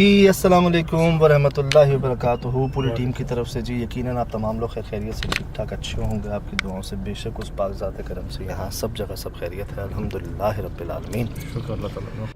जी अस्सलाम वालेकुम वरहमतुल्लाहि वबरकातुहू। पूरी टीम की तरफ से जी यकीनन आप तमाम लोग खैरियत से ठीक ठाक अच्छे होंगे। आपकी दुआओं से बेशक उस पाक ज़ात करम से यहाँ सब जगह सब खैरियत है, अल्हम्दुलिल्लाह रब्बिल आलमीन। शुक्र अल्लाह ताला।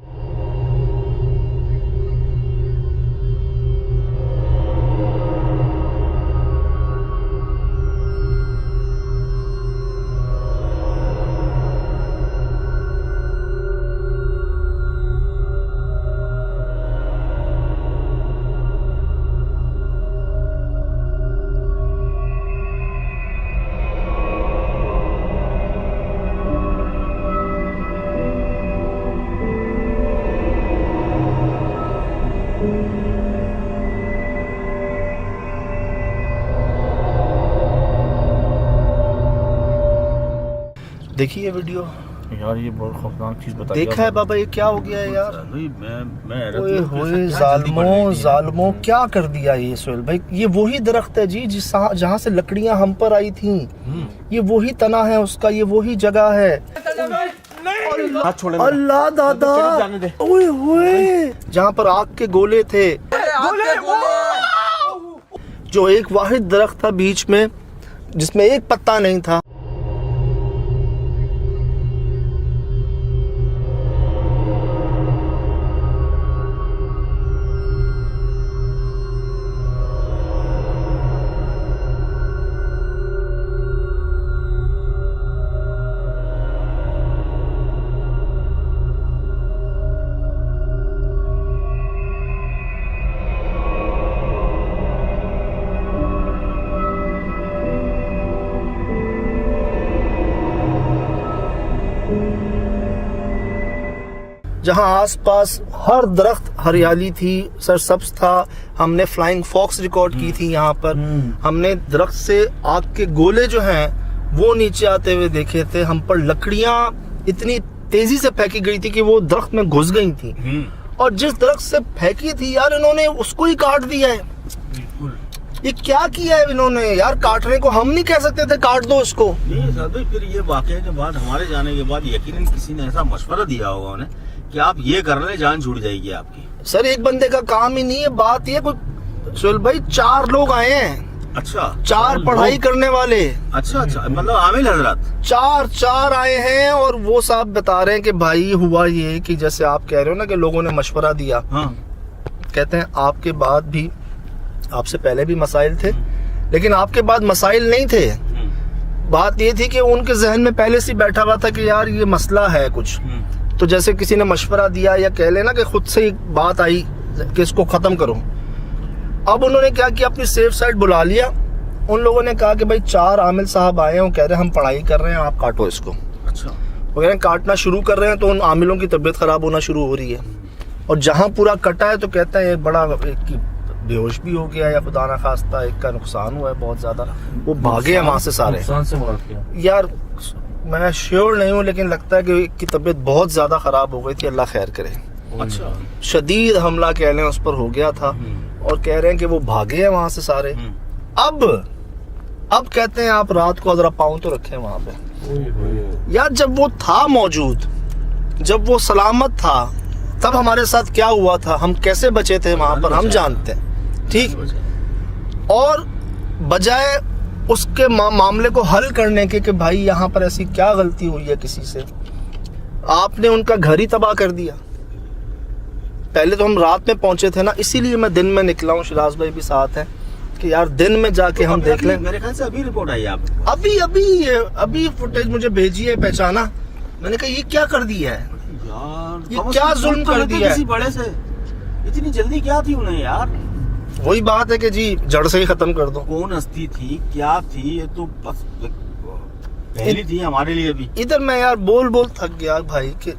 देखिए ये वीडियो यार, ये बहुत खौफनाक चीज बताई। देखा है बाबा, ये क्या हो गया है यार। मैं ओए होए जालिमों क्या कर दिया ये सोहेल भाई। ये वही दरख्त है जी जहाँ से लकड़ियाँ हम पर आई थी। ये वही तना है उसका, ये वही जगह है। अल्लाह दादा, ओए होए, जहाँ पर आग के गोले थे, जो एक वाहिद दरख्त था बीच में जिसमें एक पत्ता नहीं था। जहाँ आसपास हर दरख्त हरियाली थी, सरसब्ज था। हमने फ्लाइंग फॉक्स रिकॉर्ड की थी यहाँ पर। हमने दरख्त से आग के गोले जो हैं वो नीचे आते हुए देखे थे। हम पर लकड़ियाँ इतनी तेजी से फेंकी गई थी कि वो दरख्त में घुस गई थी। और जिस दरख्त से फेंकी थी यार, इन्होंने उसको ही काट दिया है। ये क्या किया है इन्होंने यार। काटने को हम नहीं कह सकते थे काट दो इसको। नहीं साहब, फिर ये वाकये के बाद, हमारे जाने के बाद यकीनन किसी ने ऐसा मशवरा दिया होगा उन्हें कि आप ये कर ले, जान छूट जाएगी आपकी। सर एक बंदे का काम ही नहीं है। बात ये कोई सोहेल भाई, 4 लोग आए हैं। अच्छा, 4 पढ़ाई करने वाले। अच्छा, मतलब आमिल हजरत 4 आए हैं। और वो साहब बता रहे हैं कि भाई हुआ ये कि जैसे आप कह रहे हो ना कि लोगों ने मशवरा दिया। हाँ। कहते हैं आपके बाद भी, आपसे पहले भी मसाइल थे, लेकिन आपके बाद मसाइल नहीं थे। बात ये थी कि उनके जहन में पहले से बैठा हुआ था कि यार ये मसला है कुछ। तो जैसे किसी ने मशवरा दिया या कह लेना कि खुद से ही बात आई कि इसको खत्म करो। अब उन्होंने क्या किया, अपनी सेफ साइड बुला लिया। उन लोगों ने कहा कि भाई 4 आमिल साहब आए हैं, वो कह रहे हैं हम पढ़ाई कर रहे हैं, आप काटो इसको। अच्छा। वो कह रहे हैं काटना शुरू कर रहे हैं तो उन आमिलों की तबीयत खराब होना शुरू हो रही है। और जहाँ पूरा कटा है तो कहता है एक बड़ा, एक की बेहोश भी हो गया या खुदा ना खास्ता एक का नुकसान हुआ है बहुत ज्यादा। वो भागे हैं वहां से सारे। यार मैं श्योर नहीं हूँ, लेकिन लगता है कि की तबीयत बहुत ज्यादा खराब हो गई थी, अल्लाह खैर करे। अच्छा। शदीद हमला कह लें उस पर हो गया था। और कह रहे हैं कि वो भागे हैं वहां से सारे। अब कहते हैं आप रात को जरा पाँव तो रखें वहां पे। यार जब वो था मौजूद, जब वो सलामत था, तब हमारे साथ क्या हुआ था, हम कैसे बचे थे वहां पर, हम जानते हैं। ठीक। और बजाय उसके मामले को हल करने के कि भाई यहाँ पर ऐसी क्या गलती हुई है किसी से, आपने उनका घर ही तबाह कर दिया। पहले तो हम रात में पहुंचे थे ना, इसीलिए मैं दिन में निकला हूँ। शिराज भाई भी साथ हैं कि यार दिन में जाके हम देख लें। मेरे ख्याल से अभी रिपोर्ट आई आप अभी फुटेज मुझे भेजी है, पहचाना। मैंने कहा ये क्या कर दिया है यार, ये क्या जुल्म कर दिया है। किसी बड़े से इतनी जल्दी क्या थी उन्हें यार। वही बात है कि जी जड़ से ही खत्म कर दो। कौन हस्ती थी, क्या थी, ये तो बस पहली थी हमारे लिए भी। इधर मैं यार बोल थक गया भाई कि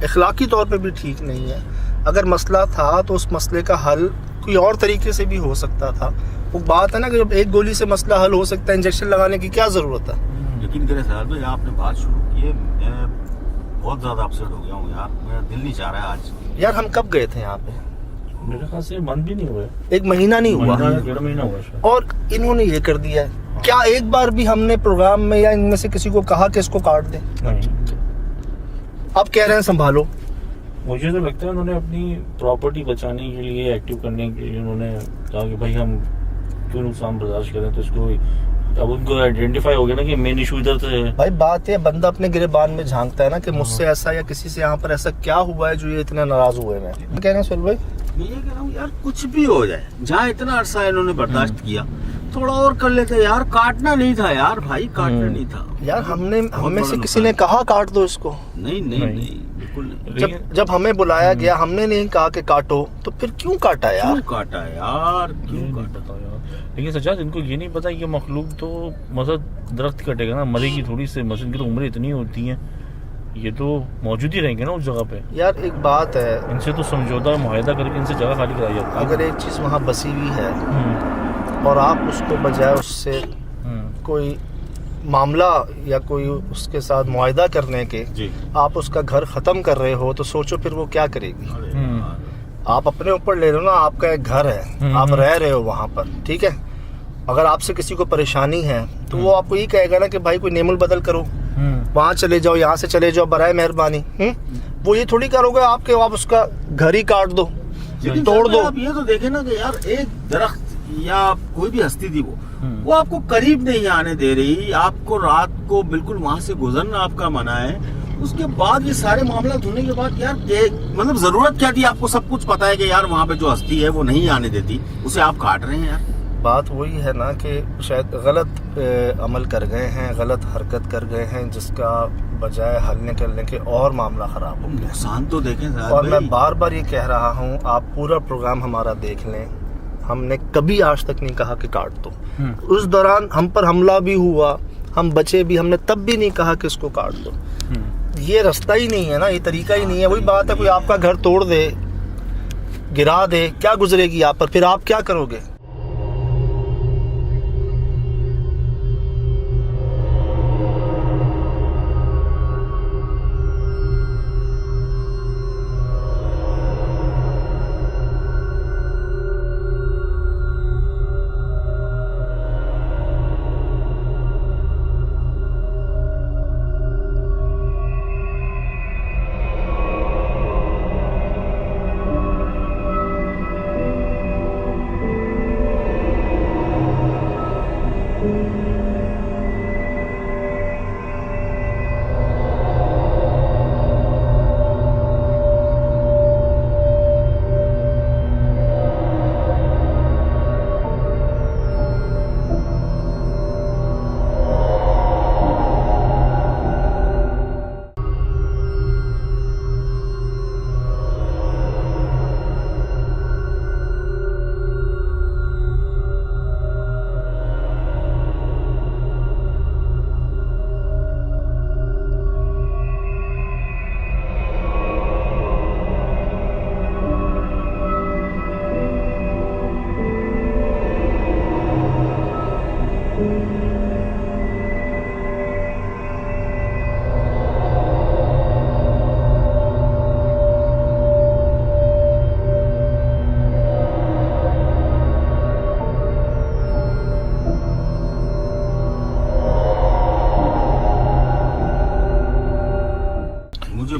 इखलाकी तौर पे भी ठीक नहीं है। अगर मसला था तो उस मसले का हल कोई और तरीके से भी हो सकता था। वो बात है ना कि जब एक गोली से मसला हल हो सकता है, इंजेक्शन लगाने की क्या जरूरत है। यकीन करें साहब भाई, आपने बात शुरू की है, मैं बहुत ज्यादा अपसेट हो गया हूँ यार। मेरा दिल नहीं चाह रहा है आज। यार हम कब गए थे यहाँ पे? मेरे ख्याल से मन भी नहीं हुआ, 1 महीना नहीं हुआ, 1.5 महीना हुआ। और इन्होंने ये कर दिया है। क्या एक बार भी हमने प्रोग्राम में या इनमें से किसी को कहा कि इसको काट दें? नहीं। अब कह रहे हैं संभालो। मुझे तो लगता है उन्होंने अपनी प्रॉपर्टी बचाने के लिए, एक्टिव करने के लिए उन्होंने कहा कि भाई हम क्यों नुकसान बर्दाश्त करें। तो इसको अब उनको आइडेंटिफाई हो गया ना कि मेन इशू इधर से है। भाई बात ये, बंदा अपने गिरेबान में झांकता है ना कि मुझसे ऐसा या किसी से यहाँ पर ऐसा क्या हुआ है जो ये इतने नाराज हुए हैं। कहना सुन भाई, मैं ये कह रहा हूँ यार, कुछ भी हो जाए, जहाँ इतना अरसा इन्होंने बर्दाश्त किया, थोड़ा और कर लेते यार। काटना नहीं था यार भाई, काटना नहीं था यार। हमें से किसी ने कहा काट दो इसको? नहीं नहीं नहीं, बिल्कुल नहीं। जब हमें बुलाया गया, हमने नहीं कहा कि काटो, तो फिर क्यों काटा यार? क्यों काटा यार, क्यों काटा? लेकिन सच्चा इनको ये नहीं पता कि मखलूक तो मसद दरख्त कटेगा ना, मरेगी थोड़ी से। मसद की तो उम्र इतनी होती है, ये तो मौजूद ही रहेंगे ना उस जगह पे। यार एक बात है, इनसे तो समझौता मुआहदा करके इनसे जगह खाली कराई जाती है। अगर एक चीज वहाँ बसी हुई है और आप उसको बजाय उससे कोई मामला या कोई उसके साथ मुआहदा करने के जी, आप उसका घर खत्म कर रहे हो, तो सोचो फिर वो क्या करेगी। आप अपने ऊपर ले लो ना, आपका एक घर है, आप रह रहे हो वहाँ पर, ठीक है। अगर आपसे किसी को परेशानी है तो वो आपको ये कहेगा ना कि भाई कोई नेमुल बदल करो, वहाँ चले जाओ, यहाँ से चले जाओ, बराए मेहरबानी। वो ये थोड़ी करोगे आपके, आप उसका घर ही काट दो, तोड़ दो। आप ये तो देखे ना कि यार एक दरख्त या कोई भी हस्ती थी, वो आपको करीब नहीं आने दे रही, आपको रात को बिल्कुल वहां से गुजरना आपका मना है। उसके बाद ये सारे मामला होने के बाद यार मतलब जरूरत क्या थी? आपको सब कुछ पता है कि यार वहाँ पे जो हस्ती है वो नहीं आने देती, उसे आप काट रहे हैं यार। बात वही है ना कि शायद गलत अमल कर गए हैं, गलत हरकत कर गए हैं, जिसका बजाय हल निकलने के और मामला खराब हो गया। नुकसान तो देखें और मैं बार बार ये कह रहा हूँ, आप पूरा प्रोग्राम हमारा देख लें, हमने कभी आज तक नहीं कहा कि काट दो। उस दौरान हम पर हमला भी हुआ, हम बचे भी, हमने तब भी नहीं कहा कि इसको काट दो। ये रास्ता ही नहीं है ना, ये तरीका ही नहीं है। वही बात है, कोई आपका घर तोड़ दे, गिरा दे, क्या गुजरेगी आप पर? फिर आप क्या करोगे?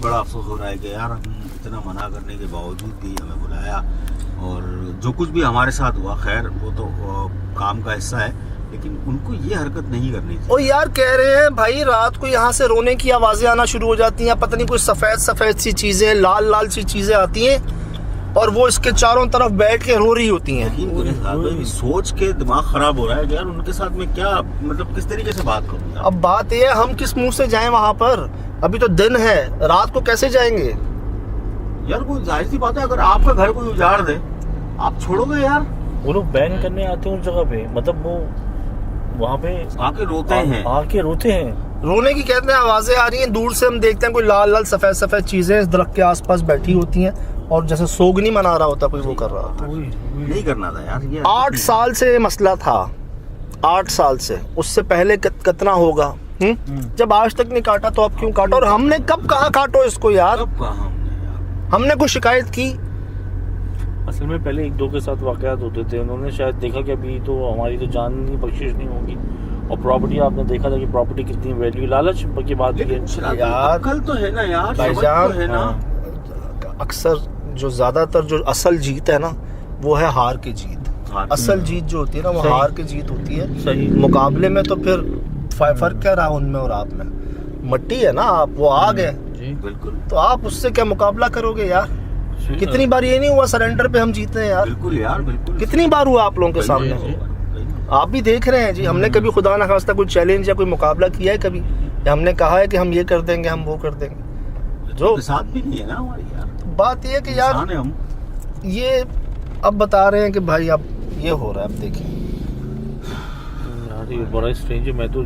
बड़ा अफसोस हो रहा है कि यार हम इतना मना करने के बावजूद भी हमें बुलाया, और जो कुछ भी हमारे साथ हुआ, खैर वो तो काम का हिस्सा है, लेकिन उनको ये हरकत नहीं करनी थी। ओ यार कह रहे हैं भाई, रात को यहाँ से रोने की आवाजें आना शुरू हो जाती हैं, पता नहीं कुछ सफेद सफेद सी चीजें, लाल लाल सी चीजें आती हैं, और वो इसके चारों तरफ बैठ के रो रही होती हैं। सोच के दिमाग खराब हो रहा है यार, उनके साथ में क्या मतलब किस तरीके से बात करूँ? अब बात ये है, हम किस मुंह से जाएं वहाँ पर? अभी तो दिन है, रात को कैसे जाएंगे यार? कोई जाहिर सी बात है, अगर आपका घर कोई उजाड़ दे, आप छोड़ोगे यार? वो लोग बैन करने आते हैं उस जगह पे, मतलब वो वहाँ पे आके रोते हैं, आके रोते हैं। रोने की कहते हैं आवाजें आ रही हैं, दूर से हम देखते हैं कोई लाल लाल सफेद सफेद चीजें इस दरख्त के आसपास बैठी होती हैं, और जैसे सोगनी मना रहा होता कोई, वो कर रहा होता। नहीं करना था यार ये। 8 साल से मसला था, 8 साल से, उससे पहले कितना होगा? जब आज तक नहीं काटा तो अब क्यों काटो? और हमने कब कहा काटो इसको यार? कब कहा हमने कोई शिकायत की? असल में पहले 1-2 के साथ वाकयात होते थे, उन्होंने शायद देखा कि अभी तो हमारी तो जान नहीं, बख्शिश नहीं होगी, और प्रॉपर्टी आपने देखा था कि प्रॉपर्टी कितनी वैल्यू, लालच की बात है यार। कल तो है ना यार, भाईजान, तो है ना। अक्सर जो ज़्यादातर जो असल जीत है ना वो है हार की जीत। असल जीत जो होती है ना वो सही। हार की जीत होती है। सही। मुकाबले में तो फिर फर्क क्या रहा उनमें और आप में? मट्टी है ना आप, वो आग है, बिल्कुल तो आप उससे क्या मुकाबला करोगे यार? कितनी बार ये नहीं हुआ सरेंडर पे हम जीते हैं यार? बिल्कुल यार, बिल्कुल कितनी बार हुआ आप लोगों के कई सामने? बार। आप भी देख रहे हैं जी। हमने कभी खुदा ना खास्ता कोई चैलेंज या कोई मुकाबला किया है कभी? या हमने कहा है कि हम ये कर देंगे, हम वो कर देंगे? जो साथ भी नहीं है ना हमारी यार, बात ये है कि यार इंसान है हम। ये अब बता रहे हैं कि भाई अब ये हो रहा है, अब देखिए यार ये बड़ा स्ट्रेंज है। मैं तो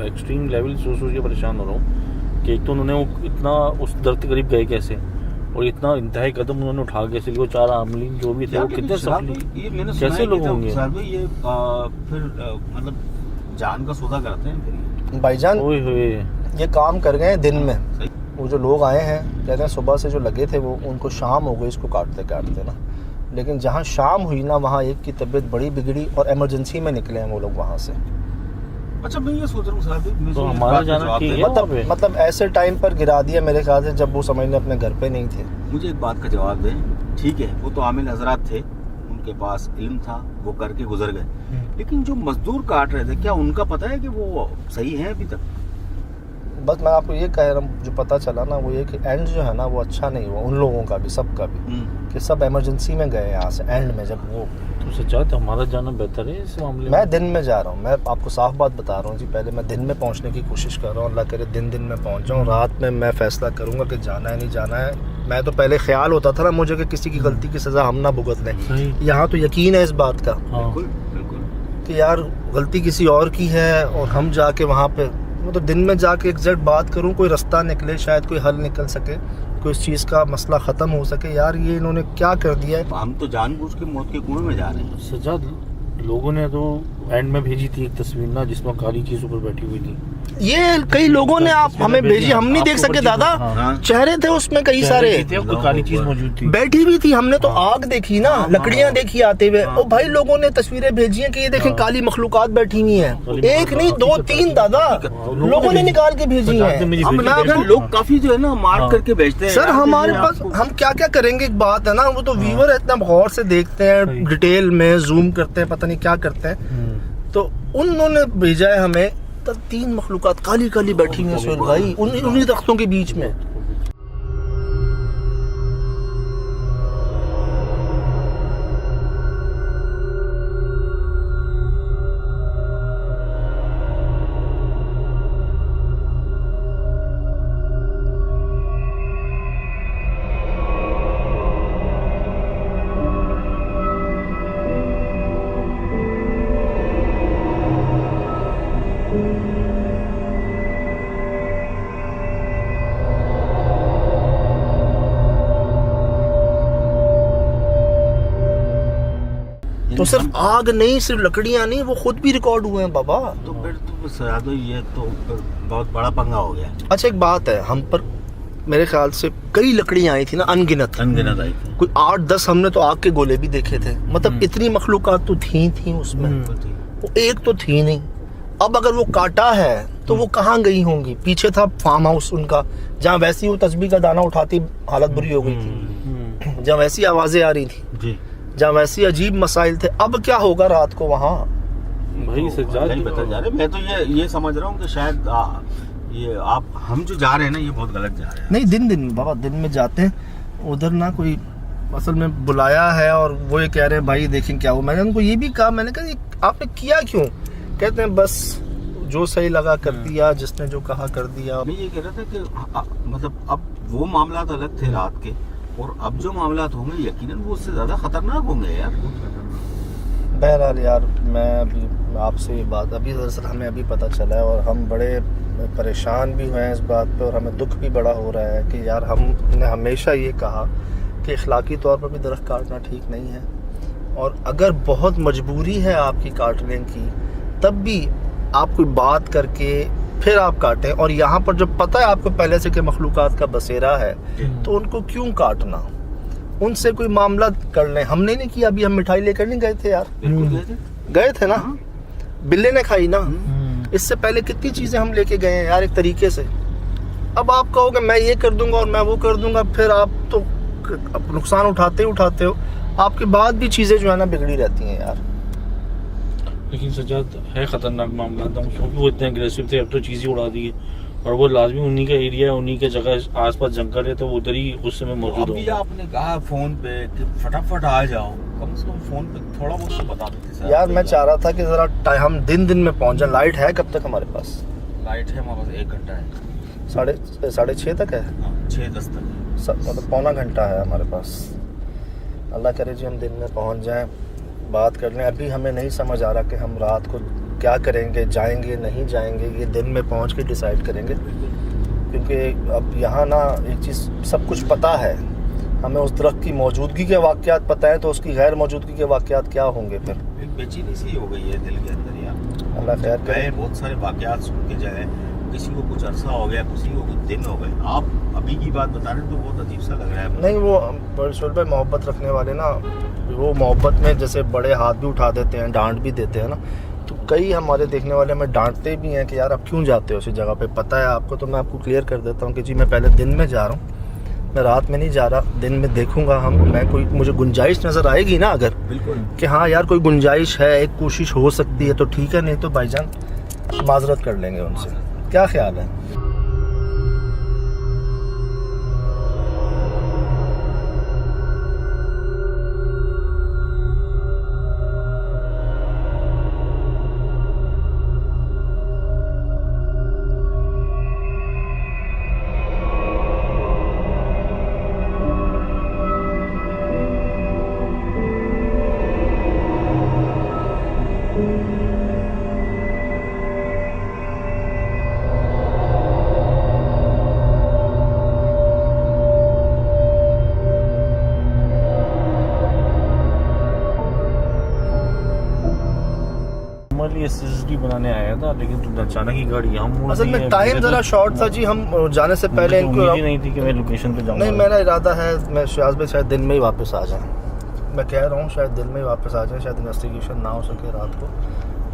एक्सट्रीम लेवल सोच के परेशान हो रहा हूँ कि एक तो उन्होंने वो इतना उस दर्द के करीब गए कैसे, और इतना इंतहाई कदम उन्होंने उठा कैसे, वो 4 आमलीन जो भी थे वो कितने ये मैंने सुना कैसे है कि लोग जब होंगे? सर भाई ये फिर मतलब जान का सौदा करते हैं फिर ये। भाईजान ओए होए। ये काम कर गए हैं दिन में। सही। वो जो लोग आए हैं कहते हैं सुबह से जो लगे थे वो उनको शाम हो गई इसको काटते काटते ना। लेकिन जहाँ शाम हुई ना वहाँ एक की तबीयत बड़ी बिगड़ी और इमरजेंसी में निकले हैं वो लोग वहाँ से। अच्छा मैं ये सोच रहा हूँ साहब, मुझे तो इस हमारा बात का जाना जवाब ठीक दें। है? वहाँ पे? मतलब ऐसे टाइम पर गिरा दिया मेरे ख्याल से जब वो समझने अपने घर पे नहीं थे। मुझे एक बात का जवाब दें। ठीक है, वो तो आमिल हजरात थे, उनके पास इल्म था, वो करके गुजर गए, लेकिन जो मजदूर काट रहे थे क्या उनका पता है कि वो सही है अभी तक? बस मैं आपको ये कह रहा हूँ, जो पता चला ना वो ये कि एंड जो है ना वो अच्छा नहीं हुआ उन लोगों का भी, सबका भी, कि सब इमरजेंसी में गए यहाँ से एंड में। जब वो तो सच्चा तो हमारा जाना बेहतर है इस मामले में। मैं दिन में जा रहा हूँ, मैं आपको साफ बात बता रहा हूँ जी। पहले मैं दिन में पहुँचने की कोशिश कर रहा हूँ, अल्लाह करे दिन में पहुँच जाऊँ। रात में मैं फैसला करूँगा कि जाना है नहीं जाना है। मैं तो पहले ख्याल होता था ना मुझे कि किसी की गलती की सज़ा हम ना भुगत लें। सही। यहाँ तो यकीन है इस बात का हाँ। बिल्कुल बिल्कुल। कि यार गलती किसी और की है और हम जाके वहाँ पे मैं तो दिन में जाके एग्जैक्ट बात करूँ, कोई रास्ता निकले, शायद कोई हल निकल सके, कोई इस चीज़ का मसला ख़त्म हो सके। यार ये इन्होंने क्या कर दिया है? हम तो जानबूझ के मौत के कुएं में जा रहे हैं। सज्जाद लोगों ने तो एंड में भेजी थी एक तस्वीर ना जिसमें काली चीज ऊपर बैठी हुई थी। ये कई लोगों ने आप हमें भेजी, हम नहीं देख सके दादा। हाँ। चेहरे थे उसमें कई सारे, कोई काली चीज मौजूद थी। बैठी भी थी। हमने तो आग देखी ना, लकड़ियां देखी आते हुए। और भाई लोगों ने तस्वीरें भेजी हैं कि ये देखें काली मखलूकात बैठी हुई हैं। एक नहीं 2 3 दादा लोगों ने निकाल के भेजी हैं। अब ना अगर लोग काफी जो है ना मार करके बेचते हैं सर यार, हमारे ये पास आपको- हम क्या क्या करेंगे, एक बात है ना, वो तो व्यूअर इतना गौर से देखते हैं, डिटेल में जूम करते हैं, पता नहीं क्या करते हैं। तो उन्होंने भेजा है हमें तो 3 मखलूकात काली काली बैठी हुई हैं सोहेल भाई उन्हीं दरख्तों के बीच में। तो सिर्फ आग नहीं, सिर्फ लकड़ियां नहीं, वो खुद भी रिकॉर्ड हुए हैं बाबा। तो फिर तो सयादो ये तो फिर बहुत बड़ा पंगा हो गया। अच्छा एक बात है, हम पर मेरे ख्याल से कई लकड़ियां आई थी ना, अनगिनत अनगिनत आई थी। कोई 8-10 हमने तो आग के गोले भी देखे थे। मतलब इतनी मखलूकात तो थी उसमें, वो एक तो थी नहीं। अब अगर वो काटा है तो वो कहाँ गई होंगी? पीछे था फार्म हाउस उनका, जहाँ वैसी वो तस्बीह का दाना उठाती हालत बुरी हो गई थी, जहाँ वैसी आवाजें आ रही थी, जी जहाँ वैसी अजीब मसाइल थे। अब क्या होगा रात को वहाँ? भाई सज्जाद नहीं बता जा रहे। मैं तो ये समझ रहा हूँ कि शायद ये हम जो जा रहे हैं ना ये बहुत गलत जा रहे हैं। नहीं दिन बाबा दिन में जाते हैं उधर ना, कोई असल में बुलाया है और वो ये कह रहे हैं भाई देखें क्या हो। मैंने उनको ये भी कहा, मैंने कहा ये आपने किया क्यों? कहते हैं बस जो सही लगा कर दिया, जिसने जो कहा कर दिया। मैं ये कह रहा था कि मतलब अब वो मामला अलग थे रात के, और अब जो मामला होंगे यकीनन वो उससे ज्यादा खतरनाक होंगे यार। बहरहाल यार मैं अभी आपसे ये बात अभी दरअसल हमें अभी पता चला है और हम बड़े परेशान भी हुए हैं इस बात पे, और हमें दुख भी बड़ा हो रहा है कि यार हमने हमेशा ये कहा कि इखलाकी तौर पर भी दरख्त काटना ठीक नहीं है, और अगर बहुत मजबूरी है आपकी काटने की तब भी आप कोई बात करके फिर आप काटें। और यहाँ पर जब पता है आपको पहले से कि मखलूकात का बसेरा है तो उनको क्यों काटना? उनसे कोई मामला कर लें। हमने नहीं किया, अभी हम मिठाई लेकर नहीं गए थे यार, गए थे ना, बिल्ले ने खाई ना। इससे पहले कितनी चीजें हम लेके गए हैं यार एक तरीके से। अब आप कहोगे मैं ये कर दूंगा और मैं वो कर दूंगा, फिर आप तो आप नुकसान उठाते हो, आपके बाद भी चीज़ें जो है ना बिगड़ी रहती हैं यार। लेकिन सज्जाद है ख़तरनाक मामला था, क्योंकि वो इतने अग्रेसिव थे, अब तो चीज़ें उड़ा दी है। और वो लाजमी उन्हीं का एरिया है, उन्हीं के जगह आसपास जंगल है, तो वो उधर ही उस समय मौजूद अभी होगा। आपने कहा फोन पे कि फटाफट आ जाओ, कम से कम फोन पे थोड़ा बहुत तो बता देते सर। यार मैं चाह रहा था कि ज़रा हम दिन में पहुँच जाए। लाइट है कब तक हमारे पास? लाइट है हमारे पास 1 घंटा है, 6:30 तक है, 6-10 तक। मतलब पौना घंटा है हमारे पास। अल्लाह करे जी हम दिन में पहुंच जाएं, बात कर लें। अभी हमें नहीं समझ आ रहा कि हम रात को क्या करेंगे, जाएंगे नहीं जाएंगे, ये दिन में पहुंच के डिसाइड करेंगे। क्योंकि अब यहाँ ना एक चीज़ सब कुछ पता है हमें, उस दरख्त की मौजूदगी के वाक़यात पता है, तो उसकी गैर मौजूदगी के वाक़यात क्या होंगे फिर? एक बेचैनी सी हो गई है दिल के अंदर यार। अल्लाह खैर करे। बहुत सारे वाक़यात सुन के जाए, किसी को कुछ अरसा हो गया, किसी को कुछ दिन हो गए। आप अभी की बात बता रहे हैं तो बहुत अजीब सा लग रहा है। नहीं वो शोल भाई मोहब्बत रखने वाले ना, वो मोहब्बत में जैसे बड़े हाथ भी उठा देते हैं, डांट भी देते हैं ना, तो कई हमारे देखने वाले हमें डांटते भी हैं कि यार आप क्यों जाते हो उसी जगह पे, पता है आपको। तो मैं आपको क्लियर कर देता हूँ कि जी मैं पहले दिन में जा रहा हूँ, मैं रात में नहीं जा रहा, दिन में देखूंगा मैं कोई मुझे गुंजाइश नज़र आएगी ना अगर बिल्कुल कि हाँ यार कोई गुंजाइश है, एक कोशिश हो सकती है, तो ठीक है, नहीं तो भाईजान माजरत कर लेंगे उनसे। क्या ख्याल है? नॉर्मली एसएसडी बनाने आया था, लेकिन तुम अचानक ही गाड़ी यहाँ मोड़ असल दी में है। टाइम मुझे ज़रा तो- शॉर्ट था जी, हम जाने से पहले मुझे तो उम्मीद ही नहीं थी कि मैं लोकेशन पे जाऊंगा। नहीं, मेरा इरादा है मैं शायद भाई शायद दिन में ही वापस आ जाएं। मैं कह रहा हूँ शायद दिन में ही वापस आ जाएं, शायद इन्वेस्टिगेशन ना हो सके रात को,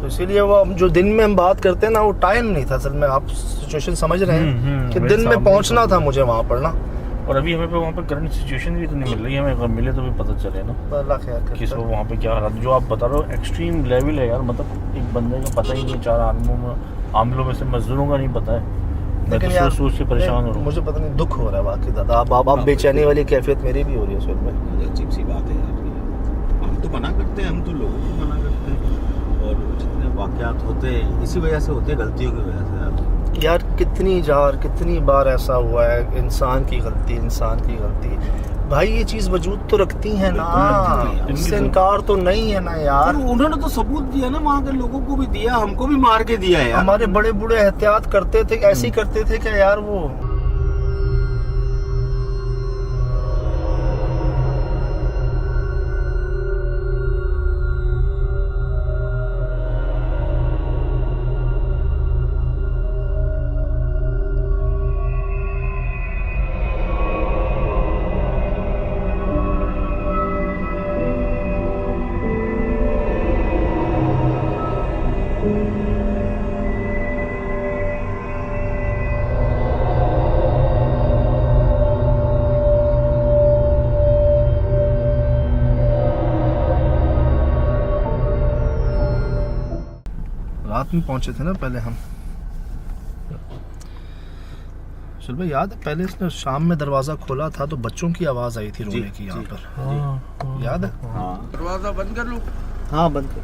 तो इसीलिए वो जो दिन में हम बात करते हैं ना, वो टाइम नहीं था असल में। आप सिचुएशन समझ रहे हैं कि मेरे दिन में सामने पहुंचना तो- था मुझे वहाँ पर ना। और अभी हमें पे वहाँ पे करंट सिचुएशन भी तो नहीं मिल रही है, हमें अगर मिले तो भी पता चले ना अल्लाह खैर करे। किस वहाँ पे क्या हालात। जो आप बता रहे हो एक्सट्रीम लेवल है यार, मतलब एक बंदे का पता ही नहीं, 4 आमलों में से मजदूरों का नहीं पता है। मैं लेकिन तो यार सोच से परेशान हो रहा हूँ। मुझे पता नहीं, दुख हो रहा है वाकई दादा। अब बेचैनी वाली कैफियत मेरी भी हो रही है सुन में। अजीब सी बात है यार। हम तो मना करते हैं, हम तो लोगों को मना करते हैं, और जितने वाक़यात होते हैं इसी वजह से होते हैं, गलतियों की वजह से यार कितनी बार ऐसा हुआ है, इंसान की गलती भाई, ये चीज़ वजूद तो रखती है ना, बिल्कुल। इससे इनकार तो नहीं है ना यार। तो उन्होंने तो सबूत दिया ना, वहाँ के लोगों को भी दिया, हमको भी मार के दिया है यार। हमारे बड़े बूढ़े एहतियात करते थे, ऐसे ही करते थे क्या यार वो। रात में पहुंचे थे ना पहले हम। चल भाई याद है पहले इसने शाम में दरवाजा खोला था तो बच्चों की आवाज आई थी रोने की यहाँ पर, याद है? हाँ, दरवाजा बंद कर लो। हाँ बंद कर।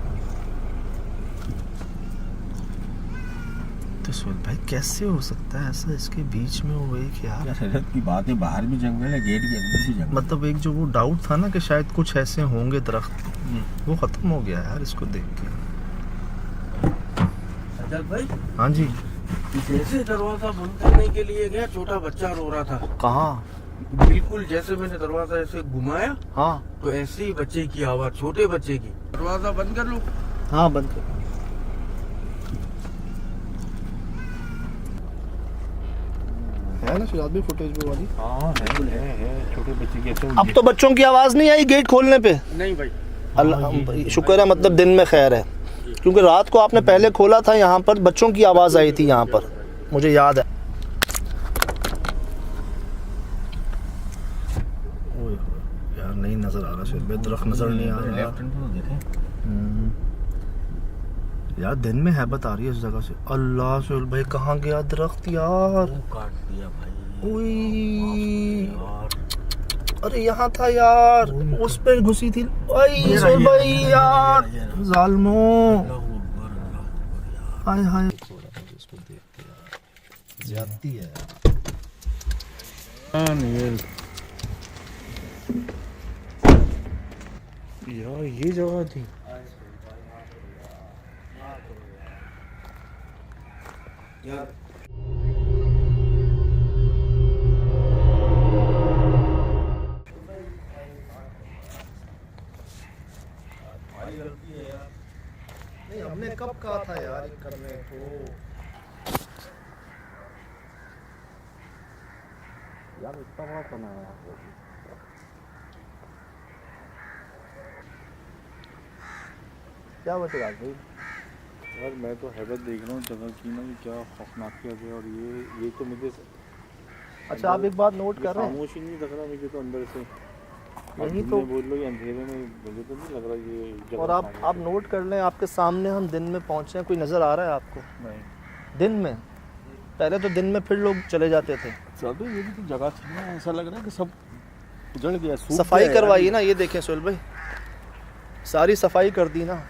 तो सुन भाई कैसे हो सकता है ऐसा, इसके बीच में वो एक यार, हैरत की बात है, बाहर भी जंगल है, गेट के अंदर भी जंगल। मतलब एक जो वो डाउट था ना कि शायद कुछ ऐसे होंगे दरख्त, वो खत्म हो गया यार इसको देख के। सजल भाई, हाँ जी। जैसे दरवाजा बंद करने के लिए गया, छोटा बच्चा रो रहा था। कहाँ? बिल्कुल जैसे मैंने दरवाजा ऐसे घुमाया, हाँ तो ऐसे ही बच्चे की आवाज, छोटे बच्चे की। दरवाजा बंद कर लो। हाँ बंद कर। है ना शिराज भी फुटेज वो वाली? हाँ है छोटे बच्चे की। अच्छा अब तो बच्चों की आवाज नहीं आई गेट खोलने पे? नहीं भाई, अल्लाह शुक्र है, मतलब दिन में खैर है, क्योंकि रात को आपने पहले खोला था यहाँ पर, बच्चों की आवाज़ आई थी यहाँ पर, मुझे याद है। ओए नहीं नजर आ रहा सुहेल भाई, दरख्त नजर नहीं आ रहा। लेफ्ट हैंड तो देखें। यार दिन में हैबत आ रही है इस जगह से। अल्लाह सुहेल भाई कहाँ गया दरख्त यार? वो काट दिया भाई। ओए यार अरे यहाँ था यार, उस पे घुसी थी। ओए सुहेल भाई यार जालमो, हाय हाय इसको देख के यार ज्यादती है यार ये जगह थी। यार नहीं, हमने कब कहा था यार ये करने को? यार इतना बड़ा बनाया क्या बचेगा भाई? यार मैं तो हैबत देख रहा हूँ जगह की ना, कि क्या खौफनाक किया गया। और ये तो मुझे अच्छा आप एक बात नोट कर रहे हैं, खामोशी नहीं लग रहा मुझे तो अंदर से। यही अब तो तुमने बोल लो ये अंधेरे में, मुझे तो नहीं लग रहा ये जगह और आप नोट कर लें, आपके सामने हम दिन में पहुंचे हैं, कोई नज़र आ रहा है आपको? नहीं। दिन में पहले तो दिन में फिर लोग चले जाते थे। चलो ये भी तो जगह थी ना, ऐसा लग रहा है कि सब उजड़ गया, सूख सफाई गया करवाइए यार। ना, ये देखें सुहेल भाई सारी सफाई कर दी ना,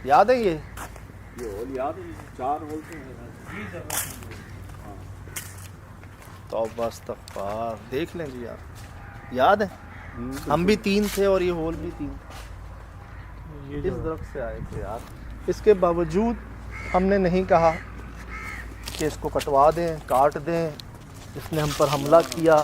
याद है ये? ये होल याद है, 4 होल तो है। तौबा इस्तग़फ़ार, देख लें जी यार, याद है हम भी 3 थे और ये होल भी 3 थे। ये इस दरख्त से आए थे यार, इसके बावजूद हमने नहीं कहा कि इसको कटवा दें, काट दें। इसने हम पर हमला किया।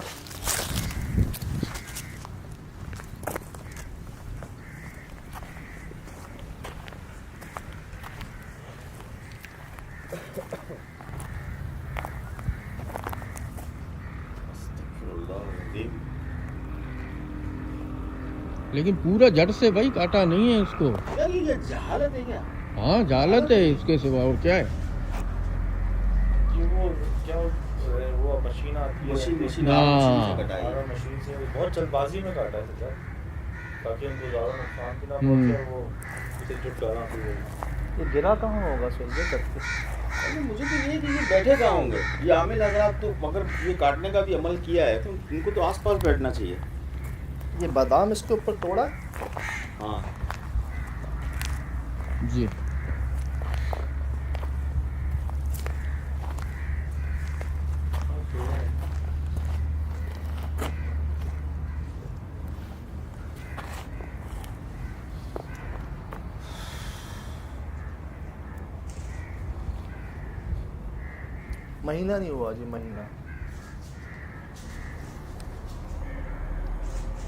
लेकिन पूरा जड़ से भाई काटा नहीं है इसको। यार ये जहालत है क्या? हाँ जालत है, इसके सिवा और क्या है। कि वो क्या वो मशीन आती है, मशीन हाँ। से कटाई है। और मशीन से बहुत जल्दबाजी में काटा है सर, ताकि हमको ज़्यादा नुकसान भी ना हम्म। पहुंचे। और वो इसे जुटाना फिर वो ये गिरा कहाँ होगा सुनिए करके? अरे मुझे तो ये कि ये बैठे कहाँ होंगे ये आमिल हजरात, तो मगर ये काटने का भी अमल किया है तो इनको तो आसपास बैठना चाहिए। ये बादाम इसके ऊपर तोड़ा? हाँ जी महीना नहीं हुआ जी, महीना।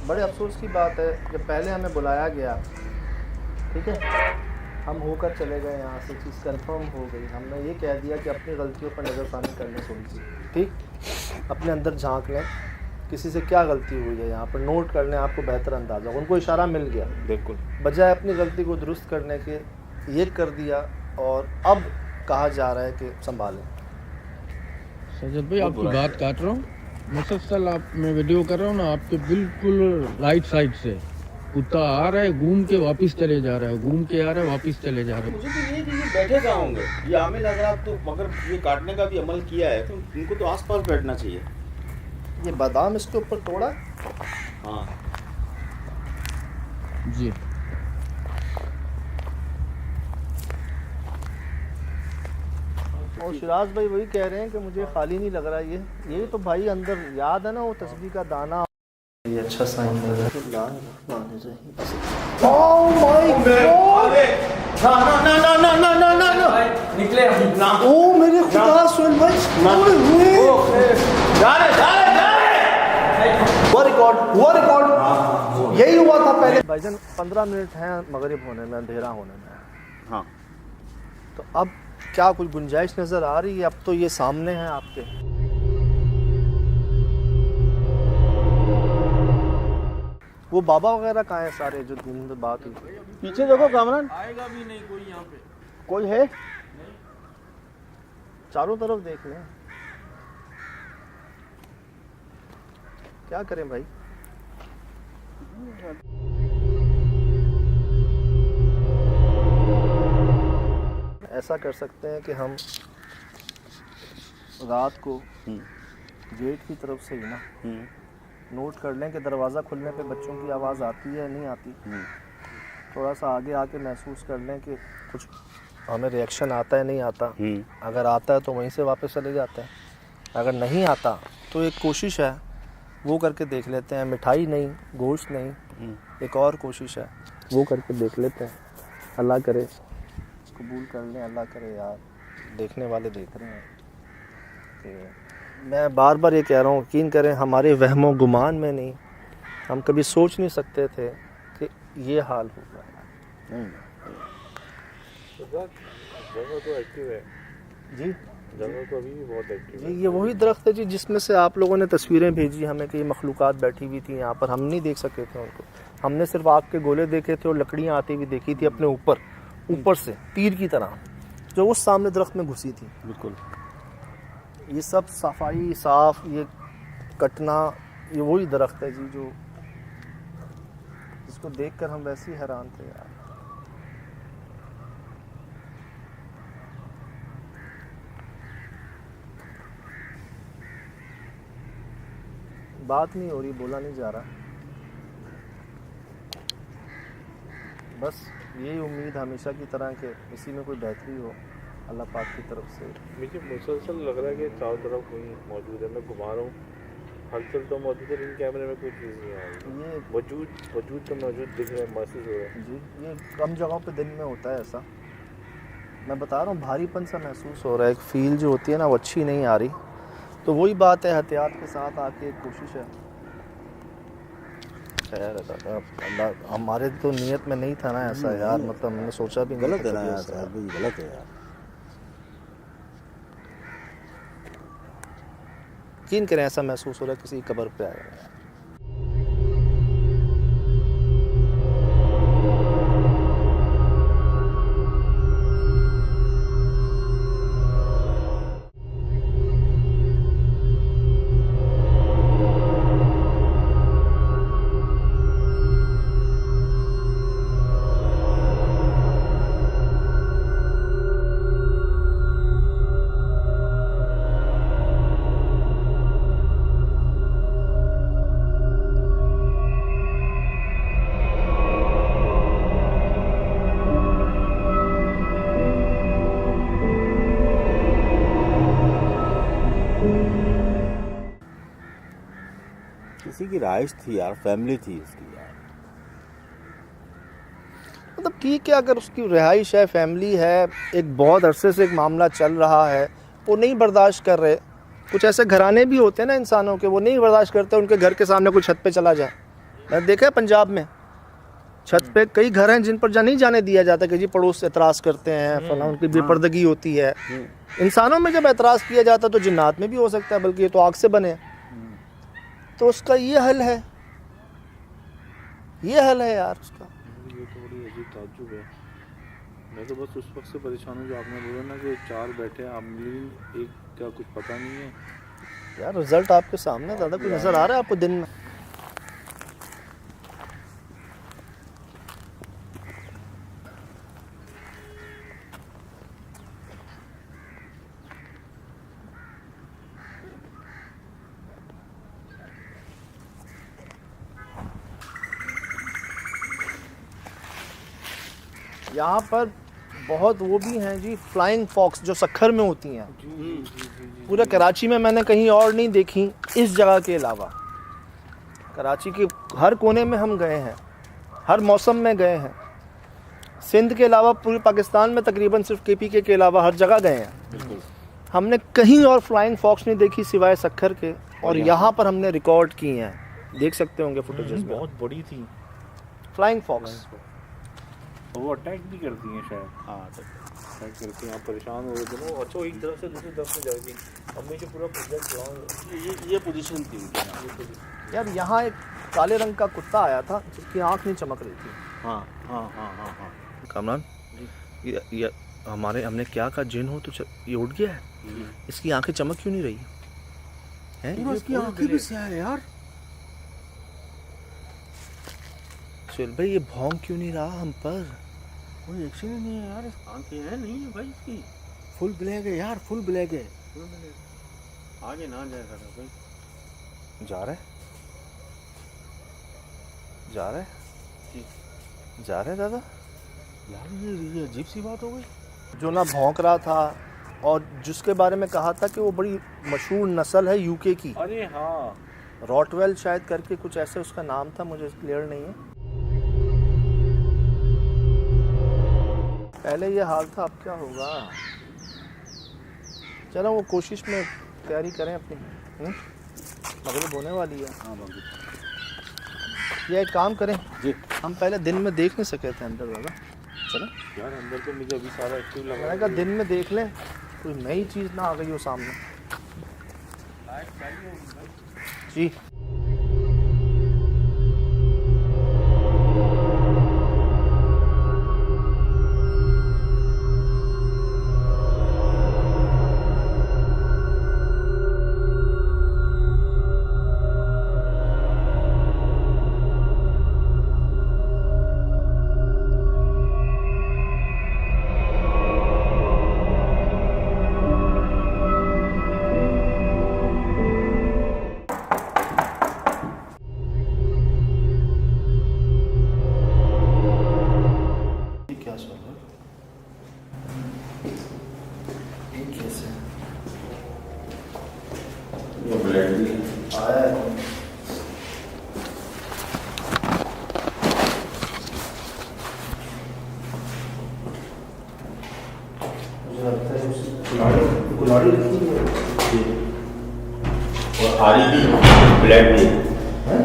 बड़े अफसोस की बात है, जब पहले हमें बुलाया गया, ठीक है, हम होकर चले गए यहाँ से, चीज़ कंफर्म हो गई, हमने ये कह दिया कि अपनी गलतियों पर नज़रसानी करने थोड़ी सी, ठीक, अपने अंदर झांक लें, किसी से क्या गलती हुई है यहाँ पर नोट कर लें, आपको बेहतर अंदाज़ा। उनको इशारा मिल गया, बिल्कुल बजाय अपनी गलती को दुरुस्त करने के ये कर दिया, और अब कहा जा रहा है कि संभालें। सजद भाई आपकी बात काट रहा हूँ, मुसलसल आप मैं वीडियो कर रहा हूँ ना, आपके बिल्कुल राइट साइड से कुत्ता आ रहा है, घूम के वापस चले जा रहा है, घूम के आ रहा है, वापस चले जा रहा है। मुझे तो ये कि ये बैठे कहाँ होंगे ये आमिल हजरात, तो मगर ये काटने का भी अमल किया है तो इनको तो आसपास बैठना चाहिए। ये बादाम इसके ऊपर तोड़ा? हाँ जी और शिराज भाई वही कह रहे हैं कि मुझे खाली नहीं लग रहा ये तो भाई अंदर याद है ना वो तस्बीह का दाना, ये अच्छा साइन लग रहा है। ओह माय गॉड, निकले ओ मेरे खुदा सुन भाई, वो रिकॉर्ड यही हुआ था पहले। भाईजान 15 मिनट हैं मगरिब होने में, अंधेरा होने में। हाँ तो अब क्या कोई गुंजाइश नजर आ रही है? अब तो ये सामने है आपके। वो बाबा वगैरह कहाँ है सारे जो दिन में बात हुई? पीछे देखो कामरान, आएगा भी नहीं कोई यहाँ पे। कोई है? चारों तरफ देख लें, क्या करें भाई? ऐसा कर सकते हैं कि हम रात को गेट की तरफ से ही ना नोट कर लें कि दरवाज़ा खुलने पे बच्चों की आवाज़ आती है नहीं आती। थोड़ा सा आगे आके महसूस कर लें कि कुछ हमें रिएक्शन आता है नहीं आता। अगर आता है तो वहीं से वापस चले जाते हैं, अगर नहीं आता तो एक कोशिश है वो करके देख लेते हैं। मिठाई नहीं, गोश्त नहीं, एक और कोशिश है वो करके देख लेते हैं। अल्लाह करे कबूल कर लें, अल्लाह करे यार, देखने वाले देख रहे हैं। कि मैं बार बार ये कह रहा हूँ, यकीन करें हमारे वहमो गुमान में नहीं, हम कभी सोच नहीं सकते थे कि ये हाल होगा। जगह तो एक्टिव है जी, जगह तो अभी भी बहुत एक्टिव जी ये वही दरख्त है जी जिसमें से आप लोगों ने तस्वीरें भेजी हमें कि मखलूक़ात बैठी हुई थी यहाँ पर। हम नहीं देख सके थे उनको, हमने सिर्फ आग के गोले देखे थे और लकड़ियाँ आती हुई देखी थी अपने ऊपर से तीर की तरह जो उस सामने दरख्त में घुसी थी। बिल्कुल। ये सब सफाई साफ, ये कटना, ये वही दरख्त है जी जो जिसको देखकर हम वैसे ही हैरान थे यार। बात नहीं हो रही, बोला नहीं जा रहा। बस यही उम्मीद हमेशा की तरह कि इसी में कोई बेहतरी हो अल्लाह पाक की तरफ से। मुझे मुसलसल लग रहा है कि चारों तरफ कोई मौजूद है। मैं घुमा रहा हूँ, हलचल तो मौजूद है लेकिन कैमरे में कोई चीज़ नहीं आ रही। ये वजूद तो मौजूद दिख रहा है, महसूस हो रहा है जी, ये कम जगहों पे दिन में होता है ऐसा। मैं बता रहा हूँ भारीपन सा महसूस हो रहा है, एक फील जो होती है ना वो अच्छी नहीं आ रही। तो वही बात है, एहतियात के साथ आके एक कोशिश है। खैर अल्लाह, हमारे तो नियत में नहीं था ना ऐसा यार, मतलब हमने सोचा भी नहीं। गलत है ना यार, गलत है यार। यकीन करें ऐसा महसूस हो रहा है किसी कब्र पे आया है। किसी की राइश थी यार, फैमिली थी इसकी यार। मतलब ठीक है, अगर उसकी रिहाइश है, फैमिली है, एक बहुत अरसे से एक मामला चल रहा है, वो नहीं बर्दाश्त कर रहे। कुछ ऐसे घराने भी होते हैं ना इंसानों के, वो नहीं बर्दाश्त करते उनके घर के सामने कोई छत पे चला जाए। मैंने देखा है पंजाब में छत पे कई घर हैं जिन पर नहीं जाने दिया जाता कि जी पड़ोस एतराज़ करते हैं, फला उनकी बेपर्दगी होती है। इंसानों में जब एतराज़ किया जाता है तो जिन्नात में भी हो सकता है, बल्कि ये तो आग से बने। तो उसका ये हल है, ये हल है यार उसका। ये तो बड़ी अजीब ताज्जुब है। मैं तो बस उस वक्त से परेशान हूँ जो आपने बोला ना कि चार बैठे हैं, आप मिली एक का कुछ पता नहीं है यार। रिजल्ट आपके सामने दादा, कोई नज़र आ रहा है आपको दिन में? यहाँ पर बहुत वो भी हैं जी, फ्लाइंग फॉक्स जो सखर में होती हैं। पूरे कराची में मैंने कहीं और नहीं देखी इस जगह के अलावा। कराची के हर कोने में हम गए हैं, हर मौसम में गए हैं। सिंध के अलावा पूरे पाकिस्तान में तकरीबन सिर्फ KPK के अलावा हर जगह गए हैं। हमने कहीं और फ्लाइंग फॉक्स नहीं देखी सिवाय सखर के, और यहाँ पर हमने रिकॉर्ड की हैं, देख सकते होंगे फुटेजेस में। बहुत बड़ी थी फ्लाइंग फॉक्स, वो अटैक भी करती हैं शायद। हाँ अटैक करती हैं, आप परेशान हो रहे थे ना। अच्छा एक तरफ से दूसरी तरफ से जाएगी। हमने जो पूरा प्रोजेक्ट ये पोजीशन थी उनकी यार। यहाँ एक काले रंग का कुत्ता आया था जिसकी आँख नहीं चमक रही थी। हाँ हाँ हाँ हाँ हाँ। कामरान, ये हमने क्या कहा, जिन हो तो ये उठ गया है, इसकी आंखें चमक क्यों नहीं रही हैं? इसकी आंखें भी स्याह है यार। सुहेल भाई ये भौंक क्यों नहीं रहा हम पर? कोई एक्शन ही नहीं है यार, आंखें हैं नहीं है भाई इसकी। फुल ब्लैक है यार, फुल ब्लैक है। आगे ना जाएगा भाई। जा रहे जा रहे जी। जा रहे दादा। यार ये अजीब सी बात हो गई। जो ना भौंक रहा था और जिसके बारे में कहा था कि वो बड़ी मशहूर नस्ल है यूके की, अरे हाँ, रॉटवेल शायद करके कुछ ऐसे उसका नाम था, मुझे क्लियर नहीं है। पहले ये हाल था, अब क्या होगा? चलो वो कोशिश में तैयारी करें अपनी। मगरिब होने वाली है। हाँ बाबू ये एक काम करें जी। हम पहले दिन में देख नहीं सके थे अंदर दादा, चलो यार अंदर तो मुझे अभी सारा एक्टिव लग रहा मैंने कहा दिन में देख लें, कोई नई चीज़ ना आ गई हो सामने। जी क्या चल रहा है? ये कैसे ये ब्लेड भी आया है? मुझे लगता है उस कुल्हाड़ी रखी है और आरी भी ब्लेड भी हैं?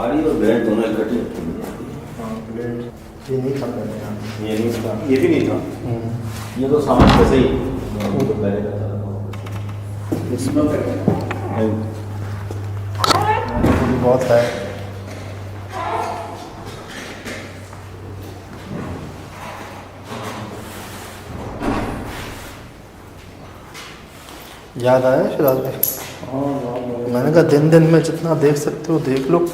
आरी और ब्लेड दोनों इकट्ठे होते हैं। हाँ प्लेट ये नहीं था पहले यहाँ। ये नहीं था, ये भी नहीं था। ये तो सामान वैसे ही वो तो पहले का था। इसमें नहीं। बहुत है। याद आया शिराज भाई? मैंने कहा दिन दिन में जितना देख सकते हो देख लो।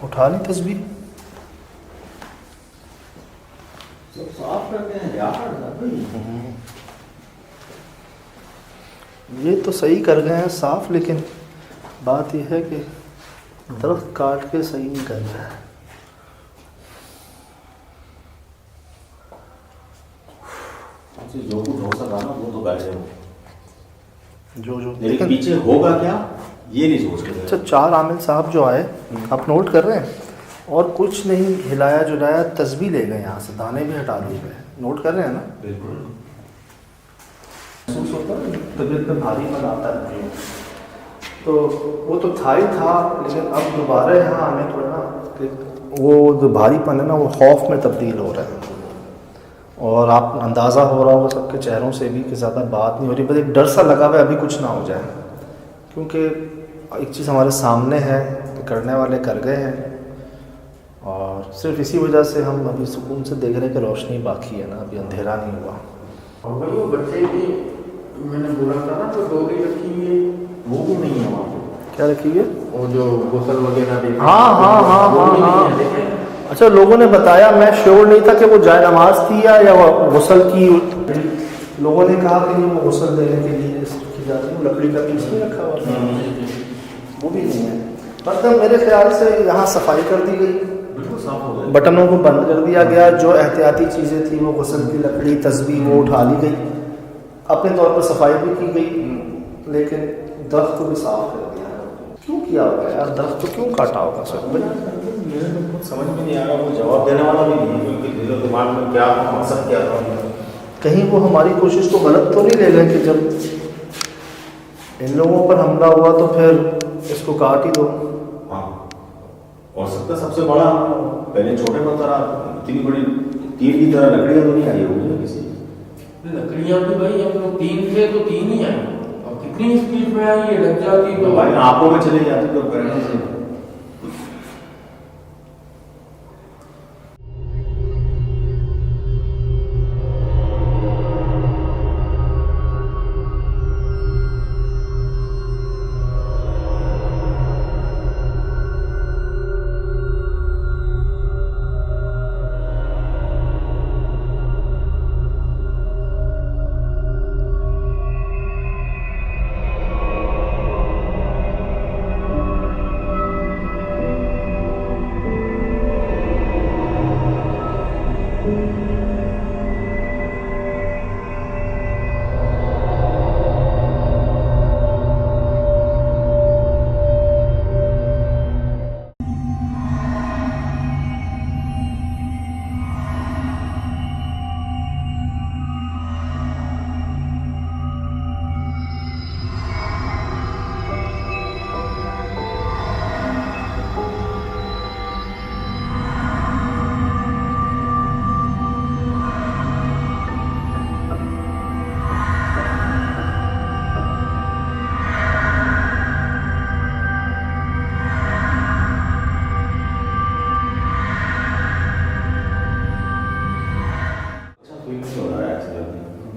उठा ली तस्वीर। साफ करते हैं यार। ये तो सही कर गए हैं साफ, लेकिन बात यह है कि दरख्त काट के सही नहीं कर रहा है। जो कुछ हो सका ना वो तो बैठे हो, जो लेकिन लेकिन पीछे होगा क्या ये नहीं सोच रहे। अच्छा 4 आमिल साहब जो आए, आप नोट कर रहे हैं, और कुछ नहीं हिलाया जुलाया, तस्बीह ले गए यहाँ से, दाने भी हटा दिए गए। नोट कर रहे हैं ना? बिल्कुल महसूस होता है तबीयत में भारीपन आता है। तो वो तो था ही था, लेकिन अब दोबारा यहाँ हमें थोड़ा ना वो जो भारीपन है ना वो खौफ में तब्दील हो रहा है। और आप अंदाज़ा हो रहा होगा सबके चेहरों से भी कि ज़्यादा बात नहीं हो रही, बस एक डर सा लगा हुआ है अभी कुछ ना हो जाए। क्योंकि एक चीज़ हमारे सामने है कि करने वाले कर गए हैं, और सिर्फ इसी वजह से हम अभी सुकून से देख रहे हैं कि रोशनी बाकी है ना, अभी अंधेरा नहीं हुआ। और भाई वो बच्चे की मैंने बोला था ना, तो डोरी रखी हुई है, वो भी नहीं है वहाँ पे। क्या रखी है? वो जो गुसल वगैरह देख हाँ। अच्छा, लोगों ने बताया, मैं श्योर नहीं था कि वो जाए नमाज थी या वो गुसल की। लोगों ने कहा कि वो गुसल देने के लिए रखी जाती है, वो लकड़ी का पीस नहीं रखा हुआ, वो भी नहीं है। मतलब मेरे ख्याल से यहाँ सफाई कर दी गई, बिल्कुल साफ हो गया। बटनों को बंद कर दिया गया, जो एहतियाती चीज़ें थी वो गुसल की लकड़ी तस्बीह वो उठा ली गई, अपने तौर पर सफाई भी की गई, लेकिन दरख्त को भी साफ कर दिया। क्यों किया होगा यार? दरख्त तो क्यों काटा होगा सर? मेरे को कुछ समझ में नहीं आ रहा, वो जवाब देने वाला भी नहीं है, क्योंकि दिलो दिमाग में क्या मकसद क्या था। कहीं वो हमारी कोशिश को गलत तो नहीं ले गए कि जब इन लोगों पर हमला हुआ तो फिर इसको काट ही दो। हाँ और सबका सबसे बड़ा, पहले छोटे पत्थर इतनी बड़ी तीर की तरह लकड़ियां तो नहीं आई होगी ना किसी। लकड़ियां भी भाई हम लोग 3 थे तो 3 ही आई, और कितनी स्पीड में आई, ये लग जाती तो भाई आंखों में चले जाते तो बैठने से।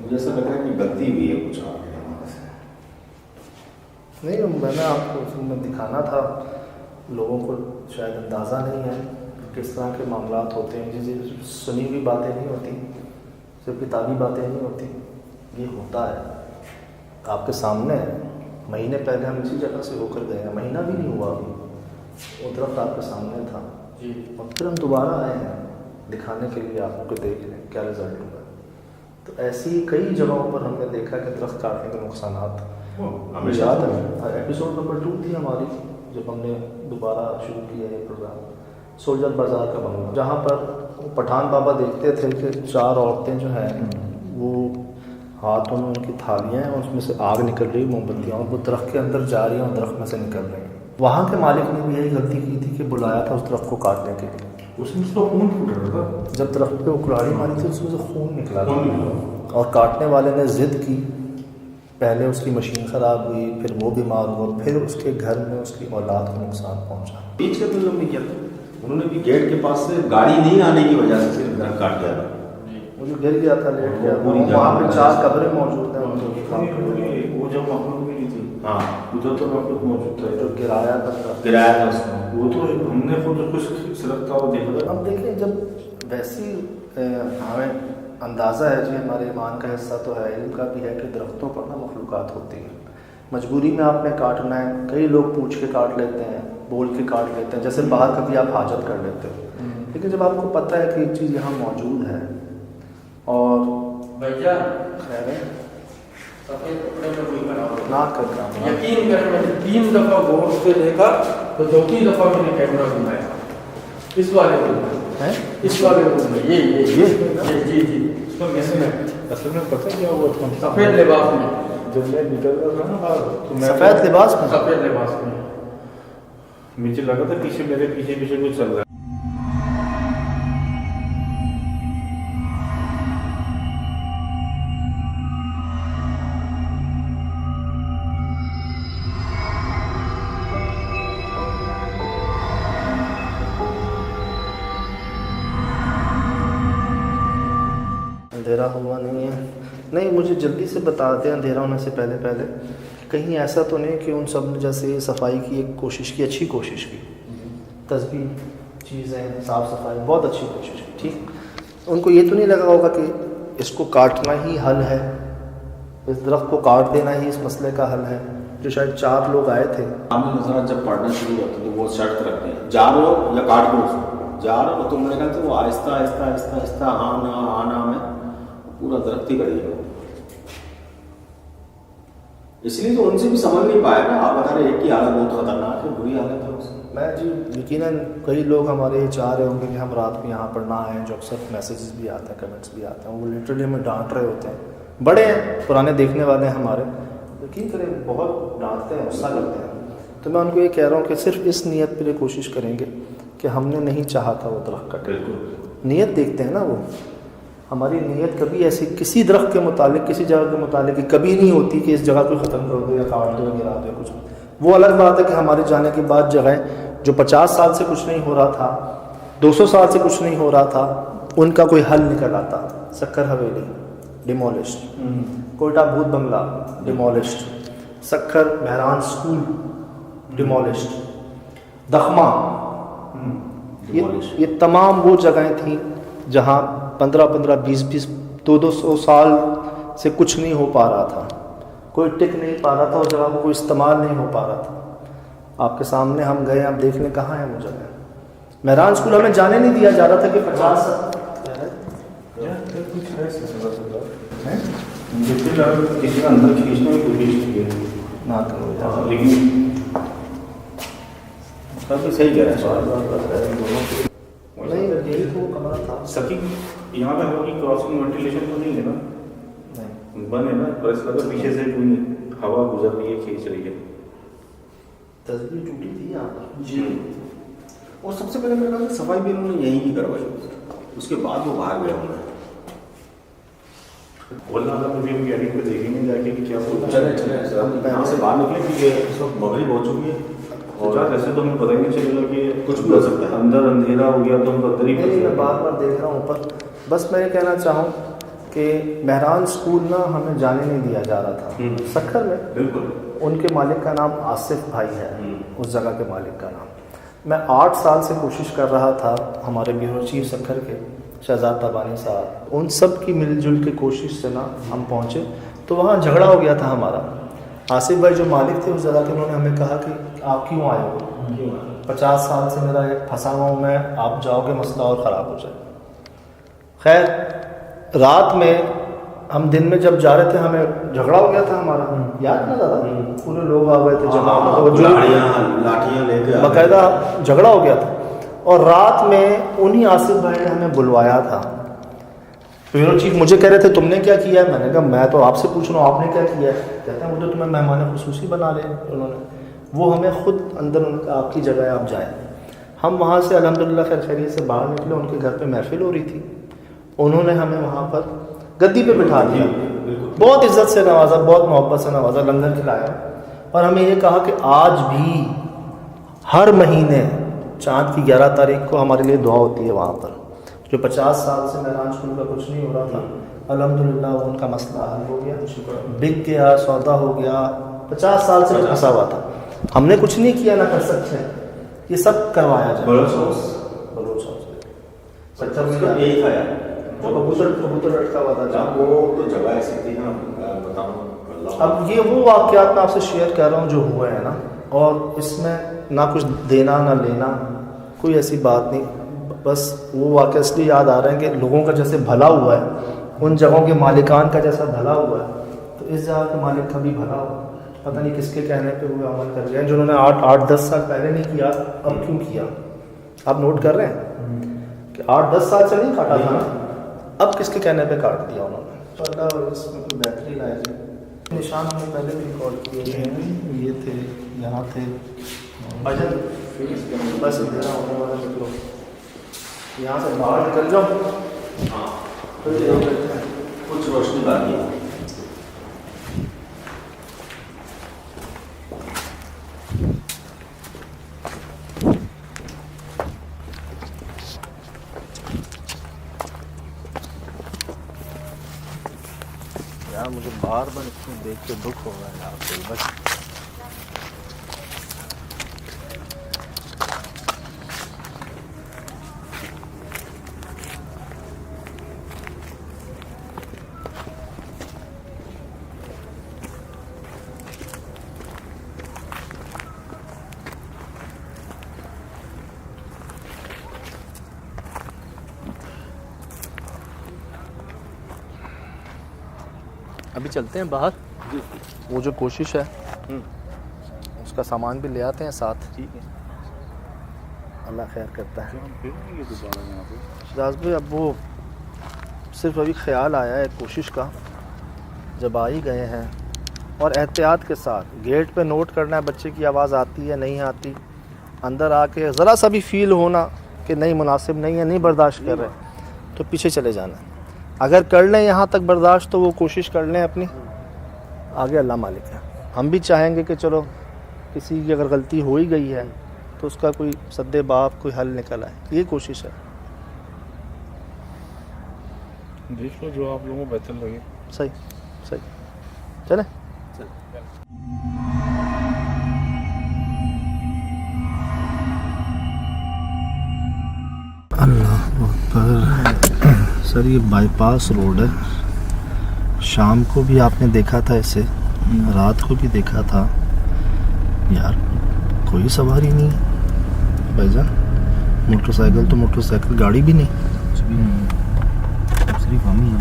मुझे ऐसा लग रहा है कि गलती हुई है कुछ आपके से। नहीं, मैंने आपको फिल्म में दिखाना था, लोगों को शायद अंदाज़ा नहीं है किस तरह के मामलात होते हैं, जिसे सुनी हुई बातें नहीं होती, सिर्फ किताबी बातें नहीं होती, ये होता है आपके सामने। महीने पहले हम इसी जगह से होकर गए हैं, महीना भी नहीं हुआ अभी, वो दरख्त आपके सामने था जी, और फिर हम दोबारा आए हैं दिखाने के लिए आपको, देख लें क्या रिजल्ट हुआ। तो ऐसी कई जगहों पर हमने देखा कि दरख्त काटने के नुकसानात। हमें याद है एपिसोड नंबर 2 थी हमारी, जब हमने दोबारा शुरू किया ये प्रोग्राम, सोल्जर बाज़ार का बंगला, जहाँ पर पठान बाबा देखते थे कि 4 औरतें जो हैं वो हाथों में उनकी थालियाँ हैं और उसमें से आग निकल रही, मोमबत्तियाँ, और वो दरख्त के अंदर जा रही हैं और दरख्त में से निकल रही हैं। वहाँ के मालिक ने भी यही गलती की थी कि बुलाया था उस दरख्त को काटने के लिए, उसमें उसका खून फूट रहा था। जब दरख्त पे वो कुल्हाड़ी मारी थी उसमें से खून निकला था, और काटने वाले ने ज़िद की, पहले उसकी मशीन ख़राब हुई, फिर वो बीमार हुआ, फिर उसके घर में उसकी औलाद को नुकसान पहुँचा। बीच के तुम ने किया था, उन्होंने भी गेट के पास से गाड़ी नहीं आने की वजह से सिर्फ दरख्त काट दिया था। वो जो गिर गया था, लेट गया, वहाँ पे 4 कब्रें मौजूद हैं, वो जब मखलूक मिली थी, हाँ उधर तो मखलूक मौजूद था, जो गिराया था उसको, वो तो हमने खुद कुछ सिरकता हुआ देखा था। अब देखिए, जब वैसी हमें अंदाज़ा है जी, हमारे ईमान का हिस्सा तो है, इल्म का भी है कि दरख्तों पर ना मखलूक़ात होती हैं, मजबूरी में आपने काटना है। कई लोग पूछ के काट लेते हैं, बोल के काट लेते हैं, जैसे बाहर कभी आप हाजत कर लेते हो, लेकिन जब आपको पता है कि एक चीज़ यहाँ मौजूद है और भैया खैर है सफेद कपड़े में कोई बनाओ ना कर काम, यकीन कर, मैंने 3 दफ़ा गौर से देखा तो 2-3 दफ़ा मैंने कैमरा घुमाया इस वाले रूम में, है इस वाले रूम में, ये जी असल में पता क्या हुआ था, सफेद लिबास में, जब मैं निकल रहा था ना बाहर, तो मैं सफ़ेद लिबास में, सफेद लिबास में मुझे लगा था पीछे, मेरे पीछे पीछे कुछ चल रहा है। अंधेरा हुआ नहीं है, नहीं मुझे जल्दी से बता दें अंधेरा होने से पहले पहले, कहीं ऐसा तो नहीं कि उन सब ने जैसे सफाई की एक कोशिश की, अच्छी कोशिश की, तस्बीह चीज़ें साफ़ सफाई बहुत अच्छी कोशिश की, ठीक, उनको ये तो नहीं लगा होगा कि इसको काटना ही हल है, इस दरख्त को काट देना ही इस मसले का हल है, जो शायद 4 लोग आए थे। आमिर नजरा जब पढ़ना शुरू होता तो वो शर्त रखते हैं, जा रहे हो या काट दो उसको, जा रहे हो, तुमने कहा तो वो आहिस्ता आहिस्ता आहिस्ता आहिस्ता आना में पूरा दरख्त ही करिएगा। इसलिए तो उनसे भी समझ नहीं पाया ना, आप बता रहे एक की हालत बहुत खतरनाक है, बुरी हालत है उसकी। मैं जी यकीनन कई लोग हमारे ये चाह रहे होंगे कि हम रात में यहाँ पर ना आएँ, जो अक्सर मैसेजेस भी आते हैं, कमेंट्स भी आते हैं, वो लिटरली हमें डांट रहे होते हैं, बड़े हैं, पुराने देखने वाले हैं हमारे, यकीन करें बहुत डांटते हैं, गुस्सा करते हैं। तो मैं उनको ये कह रहा हूँ कि सिर्फ इस नीयत पर कोशिश करेंगे कि हमने नहीं चाहा था वो दरख्त कटे। नीयत देखते हैं ना, वो हमारी नीयत कभी ऐसी किसी दरख्त के मुतालिक, किसी जगह के मुतालिक कभी नहीं होती कि इस जगह को ख़त्म कर दो या काट दो या गिरा दो कुछ। वो अलग बात है कि हमारे जाने के बाद जगह जो 50 साल से कुछ नहीं हो रहा था, 200 साल से कुछ नहीं हो रहा था, उनका कोई हल निकल आता। सक्कर हवेली डिमोलिश्ड, कोयटा भूत बंगला डिमोलिश्ड, सक्कर महरान स्कूल डिमोलिश्ड, दखमा, ये तमाम वो जगहें थी जहाँ 15-15, 20-20, 200 साल से कुछ नहीं हो पा रहा था, कोई टिक नहीं पा रहा था, उस जगह को कोई इस्तेमाल नहीं हो पा रहा था। आपके सामने हम गए, आप देख लें कहाँ है वो जगह। महरान स्कूल हमें जाने नहीं दिया जा रहा था कि 50 किसी का अंदर खींचने की कोशिश की ना करो, लेकिन काफी सही कह रहे हैं। नहीं यही तो वो कमरा था। सकी यहाँ पे हवा की क्रॉसिंग वेंटिलेशन तो नहीं है ना? नहीं बंद है ना, पर ऐसा लगा पीछे से कोई हवा गुजर रही है, खींच रही है। तस्वीर टूटी थी यहाँ पर जी। और सबसे पहले मेरे ख्याल से सफाई भी इन्होंने यहीं की करवाई, उसके बाद वो बाहर गए होंगे। वरना तो भी हम गैरिंग पे देखेंगे जाके कि क्या होता है। चले सर, यहाँ से बाहर निकले क्योंकि इस वक्त मगरिब हो चुकी है और ऐसे तो हमें पता ही नहीं चलेगा कि कुछ भी हो सकता है। अंदर अंधेरा हो गया तो हम तो अंदर ही नहीं, मैं बार बार देख रहा हूँ ऊपर। बस मैं ये कहना चाहूँ कि महरान स्कूल ना हमें जाने नहीं दिया जा रहा था। सक्खर में बिल्कुल। उनके मालिक का नाम आसिफ भाई है, उस जगह के मालिक का नाम। मैं 8 साल से कोशिश कर रहा था, हमारे ब्यूरो चीफ सक्खर के शहजाद तबानी साहब, उन सब की मिलजुल के कोशिश से ना हम पहुँचे। तो वहाँ झगड़ा हो गया था हमारा। आसिफ भाई जो मालिक थे उस जगह के, उन्होंने हमें कहा कि आप क्यों आए हो, 50 साल से मेरा एक फंसा हुआ हूँ मैं, आप जाओगे मसला और ख़राब हो जाए। खैर रात में हम दिन में जब जा रहे थे, हमें झगड़ा हो गया था हमारा, याद ना दादा, पूरे लोग आ गए थे जमा, लाठियाँ लेके बाकायदा झगड़ा हो गया था। और रात में उन्हीं आसिफ भाई ने हमें बुलवाया था। ब्यूरो चीफ मुझे कह रहे थे तुमने क्या किया है, मैंने कहा मैं तो आपसे पूछ रहा हूँ आपने क्या किया है। कहते हैं वो तो तुम्हें मेहमान खुसूसी बना ले उन्होंने, वो हमें खुद अंदर उनका आपकी जगह आप जाएँ। हम वहाँ से अल्हम्दुलिल्लाह खैर खैरियत से बाहर निकले, उनके घर पे महफिल हो रही थी, उन्होंने हमें वहाँ पर गद्दी पे बिठा दिया, बहुत इज़्ज़त से नवाजा, बहुत मोहब्बत से नवाजा, लंगर खिलाया और हमें ये कहा कि आज भी हर महीने चाँद की 11 तारीख को हमारे लिए दुआ होती है वहाँ पर। जो 50 साल से महरान स्कूल का कुछ नहीं हो रहा था, अल्हम्दुलिल्लाह उनका मसला हल हो गया, बिक गया, सौदा हो गया। 50 साल से फंसा हुआ था, हमने कुछ नहीं किया, ना कर सकते, ये सब करवाया जाए। बलोच सच्चा यही था यार, कबूतर लटका हुआ था जहाँ। वो तो जगह ऐसी थी ना, बताऊँ। अब ये वो वाक़यात मैं आपसे शेयर कर रहा हूँ जो हुए हैं ना, और इसमें ना कुछ देना ना लेना, कोई ऐसी बात नहीं, बस वो वाक़या इसलिए याद आ रहे हैं कि लोगों का जैसे भला हुआ है, उन जगहों के मालिकान का जैसा भला हुआ है, तो इस जगह के मालिक का भी भला हुआ। पता नहीं किसके कहने पे वो अमल कर गए, जिन्होंने 8-10 साल पहले नहीं किया, अब क्यों किया। आप नोट कर रहे हैं कि 8-10 साल से नहीं काटा था ना, अब किसके कहने पे काट दिया उन्होंने। तो अल्लाह इसमें कोई बेहतरीन आए। निशान हमने पहले भी रिकॉर्ड किए हैं, ये थे, यहाँ थे, बस इधर होने वाला निकलो, यहाँ से बाहर निकल जाओ। हाँ कुछ रोशनी बाकी है। यार मुझे बार बार इसमें देख के दुख हो रहा है यार, कोई बस अभी चलते हैं बाहर। वो जो कोशिश है उसका सामान भी ले आते हैं साथ। ठीक है, अल्लाह खैर करता है। हम फिर नहीं ये दोबारा यहाँ पे। शहजाद भाई अब वो सिर्फ अभी ख्याल आया है कोशिश का, जब आ ही गए हैं, और एहतियात के साथ गेट पे नोट करना है बच्चे की आवाज़ आती है नहीं आती। अंदर आके ज़रा सा भी फील होना कि नहीं मुनासिब नहीं है, नहीं बर्दाश्त कर रहे, तो पीछे चले जाना। अगर कर लें यहाँ तक बर्दाश्त तो वो कोशिश कर लें अपनी, आगे अल्लाह मालिक है। हम भी चाहेंगे कि चलो किसी की अगर गलती हो ही गई है तो उसका कोई सद्दे बाप कोई हल निकल आए, ये कोशिश है। देख लो जो आप लोगों को बेहतर लगे। सही सही, चले। अल्लाह अकबर। सर ये बाईपास रोड है, शाम को भी आपने देखा था इसे, रात को भी देखा था यार, कोई सवारी नहीं है भाईजान। मोटरसाइकिल तो मोटरसाइकिल, गाड़ी भी नहीं, सिर्फ हम ही हैं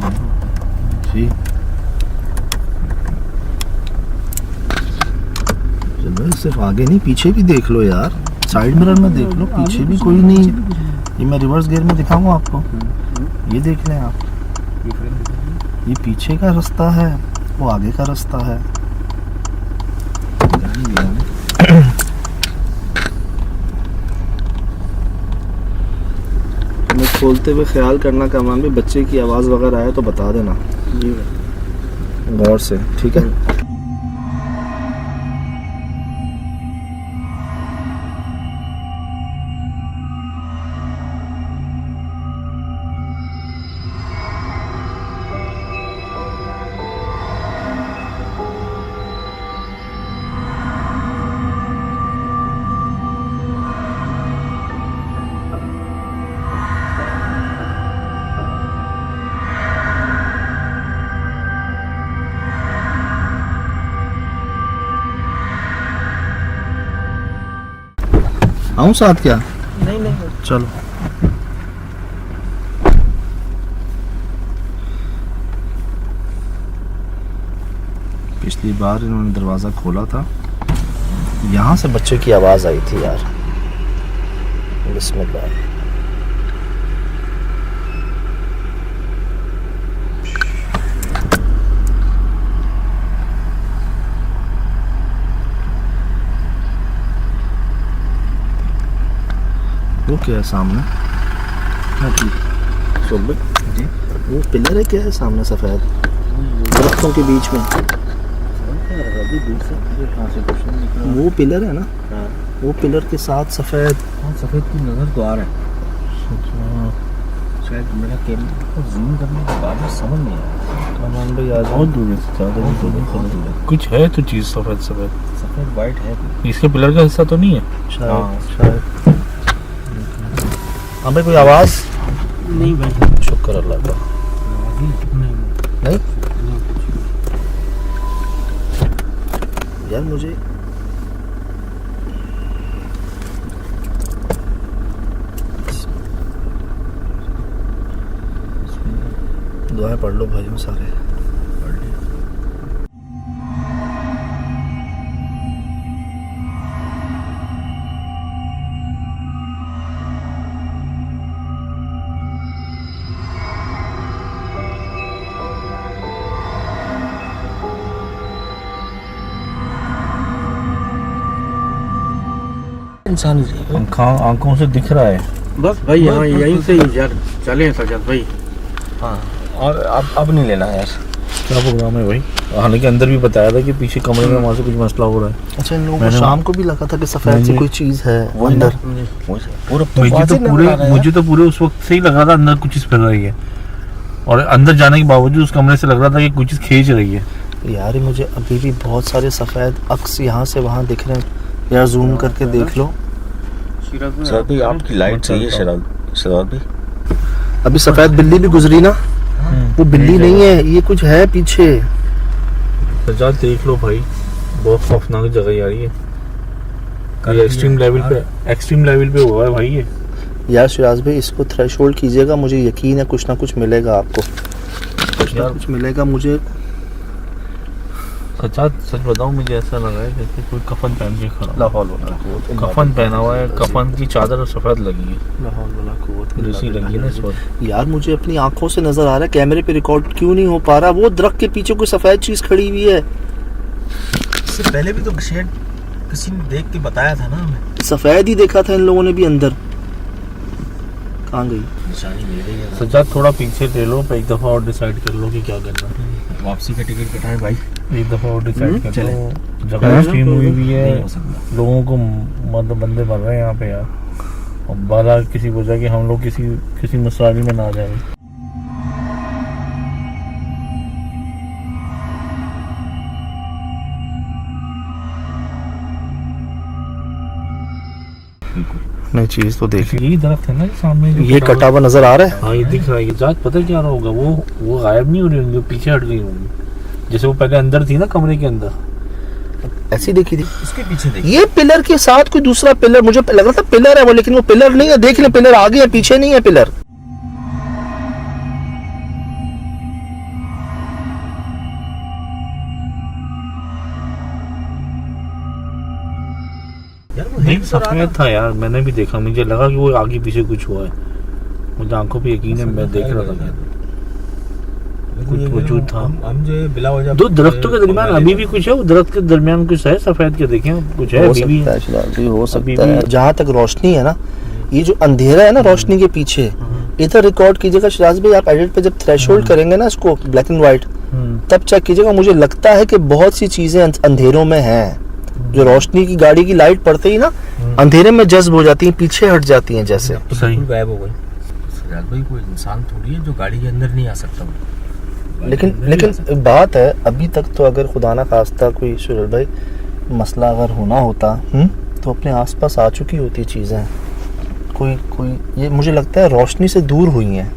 जी। चलो सिर्फ आगे नहीं पीछे भी देख लो यार, साइड मिरर में देख लो, पीछे भी कोई नहीं। ये मैं रिवर्स गियर में दिखाऊंगा आपको, ये देख लें आप, ये पीछे का रास्ता है, वो आगे का रास्ता है। मैं खोलते हुए ख्याल करना का मान भी, बच्चे की आवाज़ वगैरह आए तो बता देना गौर से, ठीक है। आऊँ साथ क्या? नहीं चलो। पिछली बार इन्होंने दरवाज़ा खोला था, यहाँ से बच्चे की आवाज़ आई थी यार। बिस्मिल्लाह। वो क्या है सामने? जी वो पिलर है, क्या है सामने सफ़ेद दरख्तों के बीच में? वो पिलर है ना? वो पिलर के साथ सफ़ेद सफ़ेद की नज़र तो आ रहा है, शायद मेरा कैमरा को जूम करने के बाद समझ नहीं आया। कमान भाई आज बहुत दूर है, ज़्यादा नहीं दूर है। कुछ है तो चीज़ सफ़ेद सफ़ेद, सफ़ेद वाइट है, इसके पिलर का हिस्सा तो नहीं है शायद। हाँ भाई कोई आवाज़ नहीं भाई, शुक्र अल्लाह का। नहीं यार मुझे दुआएं पढ़ लो भाइयों सारे। इंसान आंखों से दिख रहा है। बस भाई यहाँ यहीं से ही यार चले सजद भाई। हाँ और अब नहीं लेना यार। क्या प्रोग्राम है भाई? हालांकि अंदर भी बताया था कि पीछे कमरे में वहाँ से कुछ मसला हो रहा है। अच्छा इन लोगों को शाम को भी लगा था कि सफेद सी कोई चीज़ है अंदर। मुझे तो पूरे उस वक्त से ही लगा था अंदर कुछ चीज़ फिर रही है, और अंदर जाने के बावजूद उस कमरे से लग रहा था कि कुछ चीज़ खींच रही है। यार मुझे अभी भी बहुत सारे सफ़ेद अक्स यहाँ से वहाँ दिख रहे हैं यार, जूम करके देख लो। सर भाई आपकी लाइट सही है शराब भाई। अभी सफ़ेद बिल्ली भी गुजरी ना, वो बिल्ली नहीं है, ये कुछ है पीछे। सजाद देख लो भाई, बहुत खौफनाक जगह यार ये एक्सट्रीम लेवल पे हुआ है भाई ये। यार शिराज भाई इसको थ्रेशोल्ड कीजिएगा, मुझे यकीन है कुछ ना कुछ मिलेगा आपको, कुछ ना कुछ मिलेगा मुझे। सच बताऊं, मुझे ऐसा लगा है जैसे कोई कफन पहन के खड़ा, लाहौल वाला कफन पहना हुआ है, कफन की चादर सफेद लगी है, लाहौल वाला दूसरी लगी है ना इस वक्त। यार मुझे अपनी आंखों से नजर आ रहा है, कैमरे पे रिकॉर्ड क्यों नहीं हो पा रहा, वो दरख्त के पीछे कोई सफेद चीज खड़ी हुई है। इससे पहले भी तो शायद किसी ने देख के बताया था ना हमें। सफेद ही देखा था इन लोगों ने भी अंदर। कहाँ गई? निशानी मिल गई है। सज्जाद थोड़ा पीछे ले लो, एक दफा और डिसाइड कर लो कि क्या करना है। वापसी का टिकट कटाए भाई। एक दफा और डिसाइड कर चले। लो। जगह स्ट्रीम हुई भी है, नहीं हो सकता। लोगों को मतलब बंदे मर रहे हैं यहाँ पे यार। और बाला किसी वजह कि हम लोग किसी मसाइल में ना आ जाए। नहीं चीज तो देखी। यही दरख्त है ना सामने जो ये कटा हुआ नजर आ रहा है। हाँ ये दिख रहा है। ये जात पता क्या होगा, वो गायब नहीं हो रही होंगी, पीछे हट गई होंगी। जैसे वो पहले अंदर थी ना कमरे के अंदर, ऐसी देखी थी। उसके पीछे देखिए। ये पिलर के साथ कोई दूसरा पिलर, मुझे लग रहा था पिलर है वो, लेकिन वो पिलर नहीं है। देख ले, पिलर आगे है, पीछे नहीं है पिलर। यार वो नहीं सफेद था यार, मैंने भी देखा। मुझे लगा कि वो आगे पीछे कुछ हुआ है। मुझे आंखों पे यकीन है, मैं देख रहा था कुछ वजूद था। हम जो है बिला वजह दो दरख्तों के दरमियान अभी भी कुछ है, वो दरख्त के दरमियान कुछ है सफेद के, देखें कुछ है हो अभी भी। सकता है शिलाल जी, हो अभी सकता भी। है। जहाँ तक रोशनी है ना, ये जो अंधेरा है ना रोशनी के पीछे, इधर रिकॉर्ड कीजिएगा शिराज भाई। आप एडिट पे जब थ्रेशोल्ड करेंगे ना इसको ब्लैक एंड व्हाइट, तब चेक कीजिएगा। मुझे लगता है कि बहुत सी चीजें अंधेरों में हैं, जो रोशनी की गाड़ी की लाइट पड़ते ही ना अंधेरे में जज्ब हो जाती हैं, पीछे हट जाती हैं जैसे। सही। गायब हो गई। सिराज भाई कोई इंसान थोड़ी है जो गाड़ी के अंदर नहीं आ सकता। लेकिन बात है, अभी तक तो अगर खुदा ना खास्ता कोई सुरेश भाई मसला अगर होना होता तो अपने आसपास आ चुकी होती चीजें। कोई ये मुझे लगता है रोशनी से दूर हुई हैं।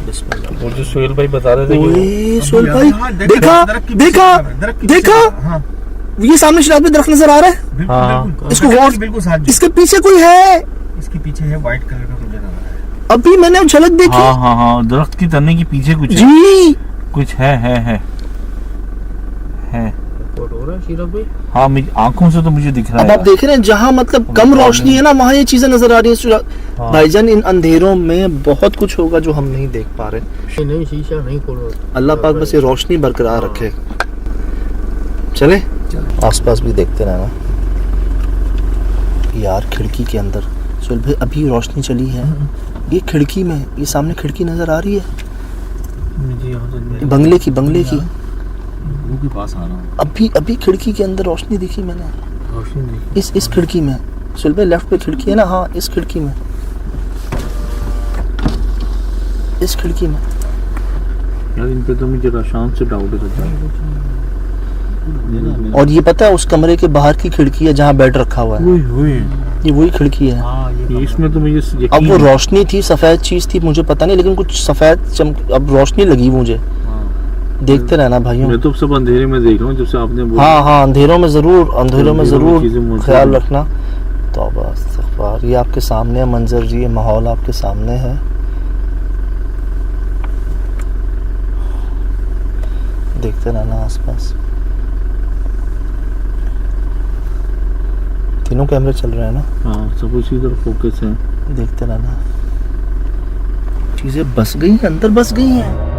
वो जो सुहेल भाई बता रहे थे कि ओए सुहेल भाई, देखा हाँ ये सामने शिराज में दरख्त नजर आ रहा है। बिल्कुल हाँ। बिल्कुल। इसको बिल्कुल बिल्कुल साथ इसके पीछे कोई है। इसके पीछे है व्हाइट कलर का मुझे नजर आ रहा है। अभी मैंने झलक देखी। हाँ दरख्त की तने के पीछे कुछ है, जी कुछ है। रिपोर्ट हो रहा है शीरा भाई। हाँ मुझे आंखों से तो मुझे दिख रहा अब है। आप देख रहे हैं जहाँ मतलब कम रोशनी है ना, वहाँ ये चीजें नजर आ रही हैं। हाँ। भाईजान इन अंधेरों में बहुत कुछ होगा जो हम नहीं देख पा रहे। नहीं शीशा नहीं खोलो। अल्लाह पाक बस ये रोशनी बरकरार रखे। चले आसपास भी देखते रहना यार। खिड़की के अंदर सुहेल भाई अभी रोशनी चली है। ये खिड़की में, ये सामने खिड़की नजर आ रही है मुझे यहाँ से बंगले की वो के पास आ रहा हूँ। अभी खिड़की के अंदर रोशनी दिखी मैंने। रोशनी देखी। इस खिड़की में सुहेल भाई, लेफ्ट पे खिड़की है ना, हाँ इस खिड़की में, इस खिड़की में। यार इन पे तो मुझे शाम से डाउट है। और ये पता है उस कमरे के बाहर की खिड़की है जहाँ बेड रखा हुआ है। ये वही खिड़की है। ये इसमें तो मुझे यकीन अब वो रोशनी थी, सफेद चीज थी, मुझे पता नहीं, लेकिन कुछ सफेद अब रोशनी लगी मुझे। देखते रहना भाइयों। मैं तो सब अंधेरे में देख रहा हूँ जब से आपने बोला। हाँ अंधेरों में जरूर चीजें मौजूद ख्याल हैं। रखना। तो बस अखबार ये आपके सामने है, मंजर जी, ये माहौल आपके सामने है। देखते रहना आसपास। तीनों कैमरे चल रहे हैं ना। हाँ सब उसी तरफ फोकस है। देखते रहना। चीजें बस गई हैं, अंदर बस गई हैं।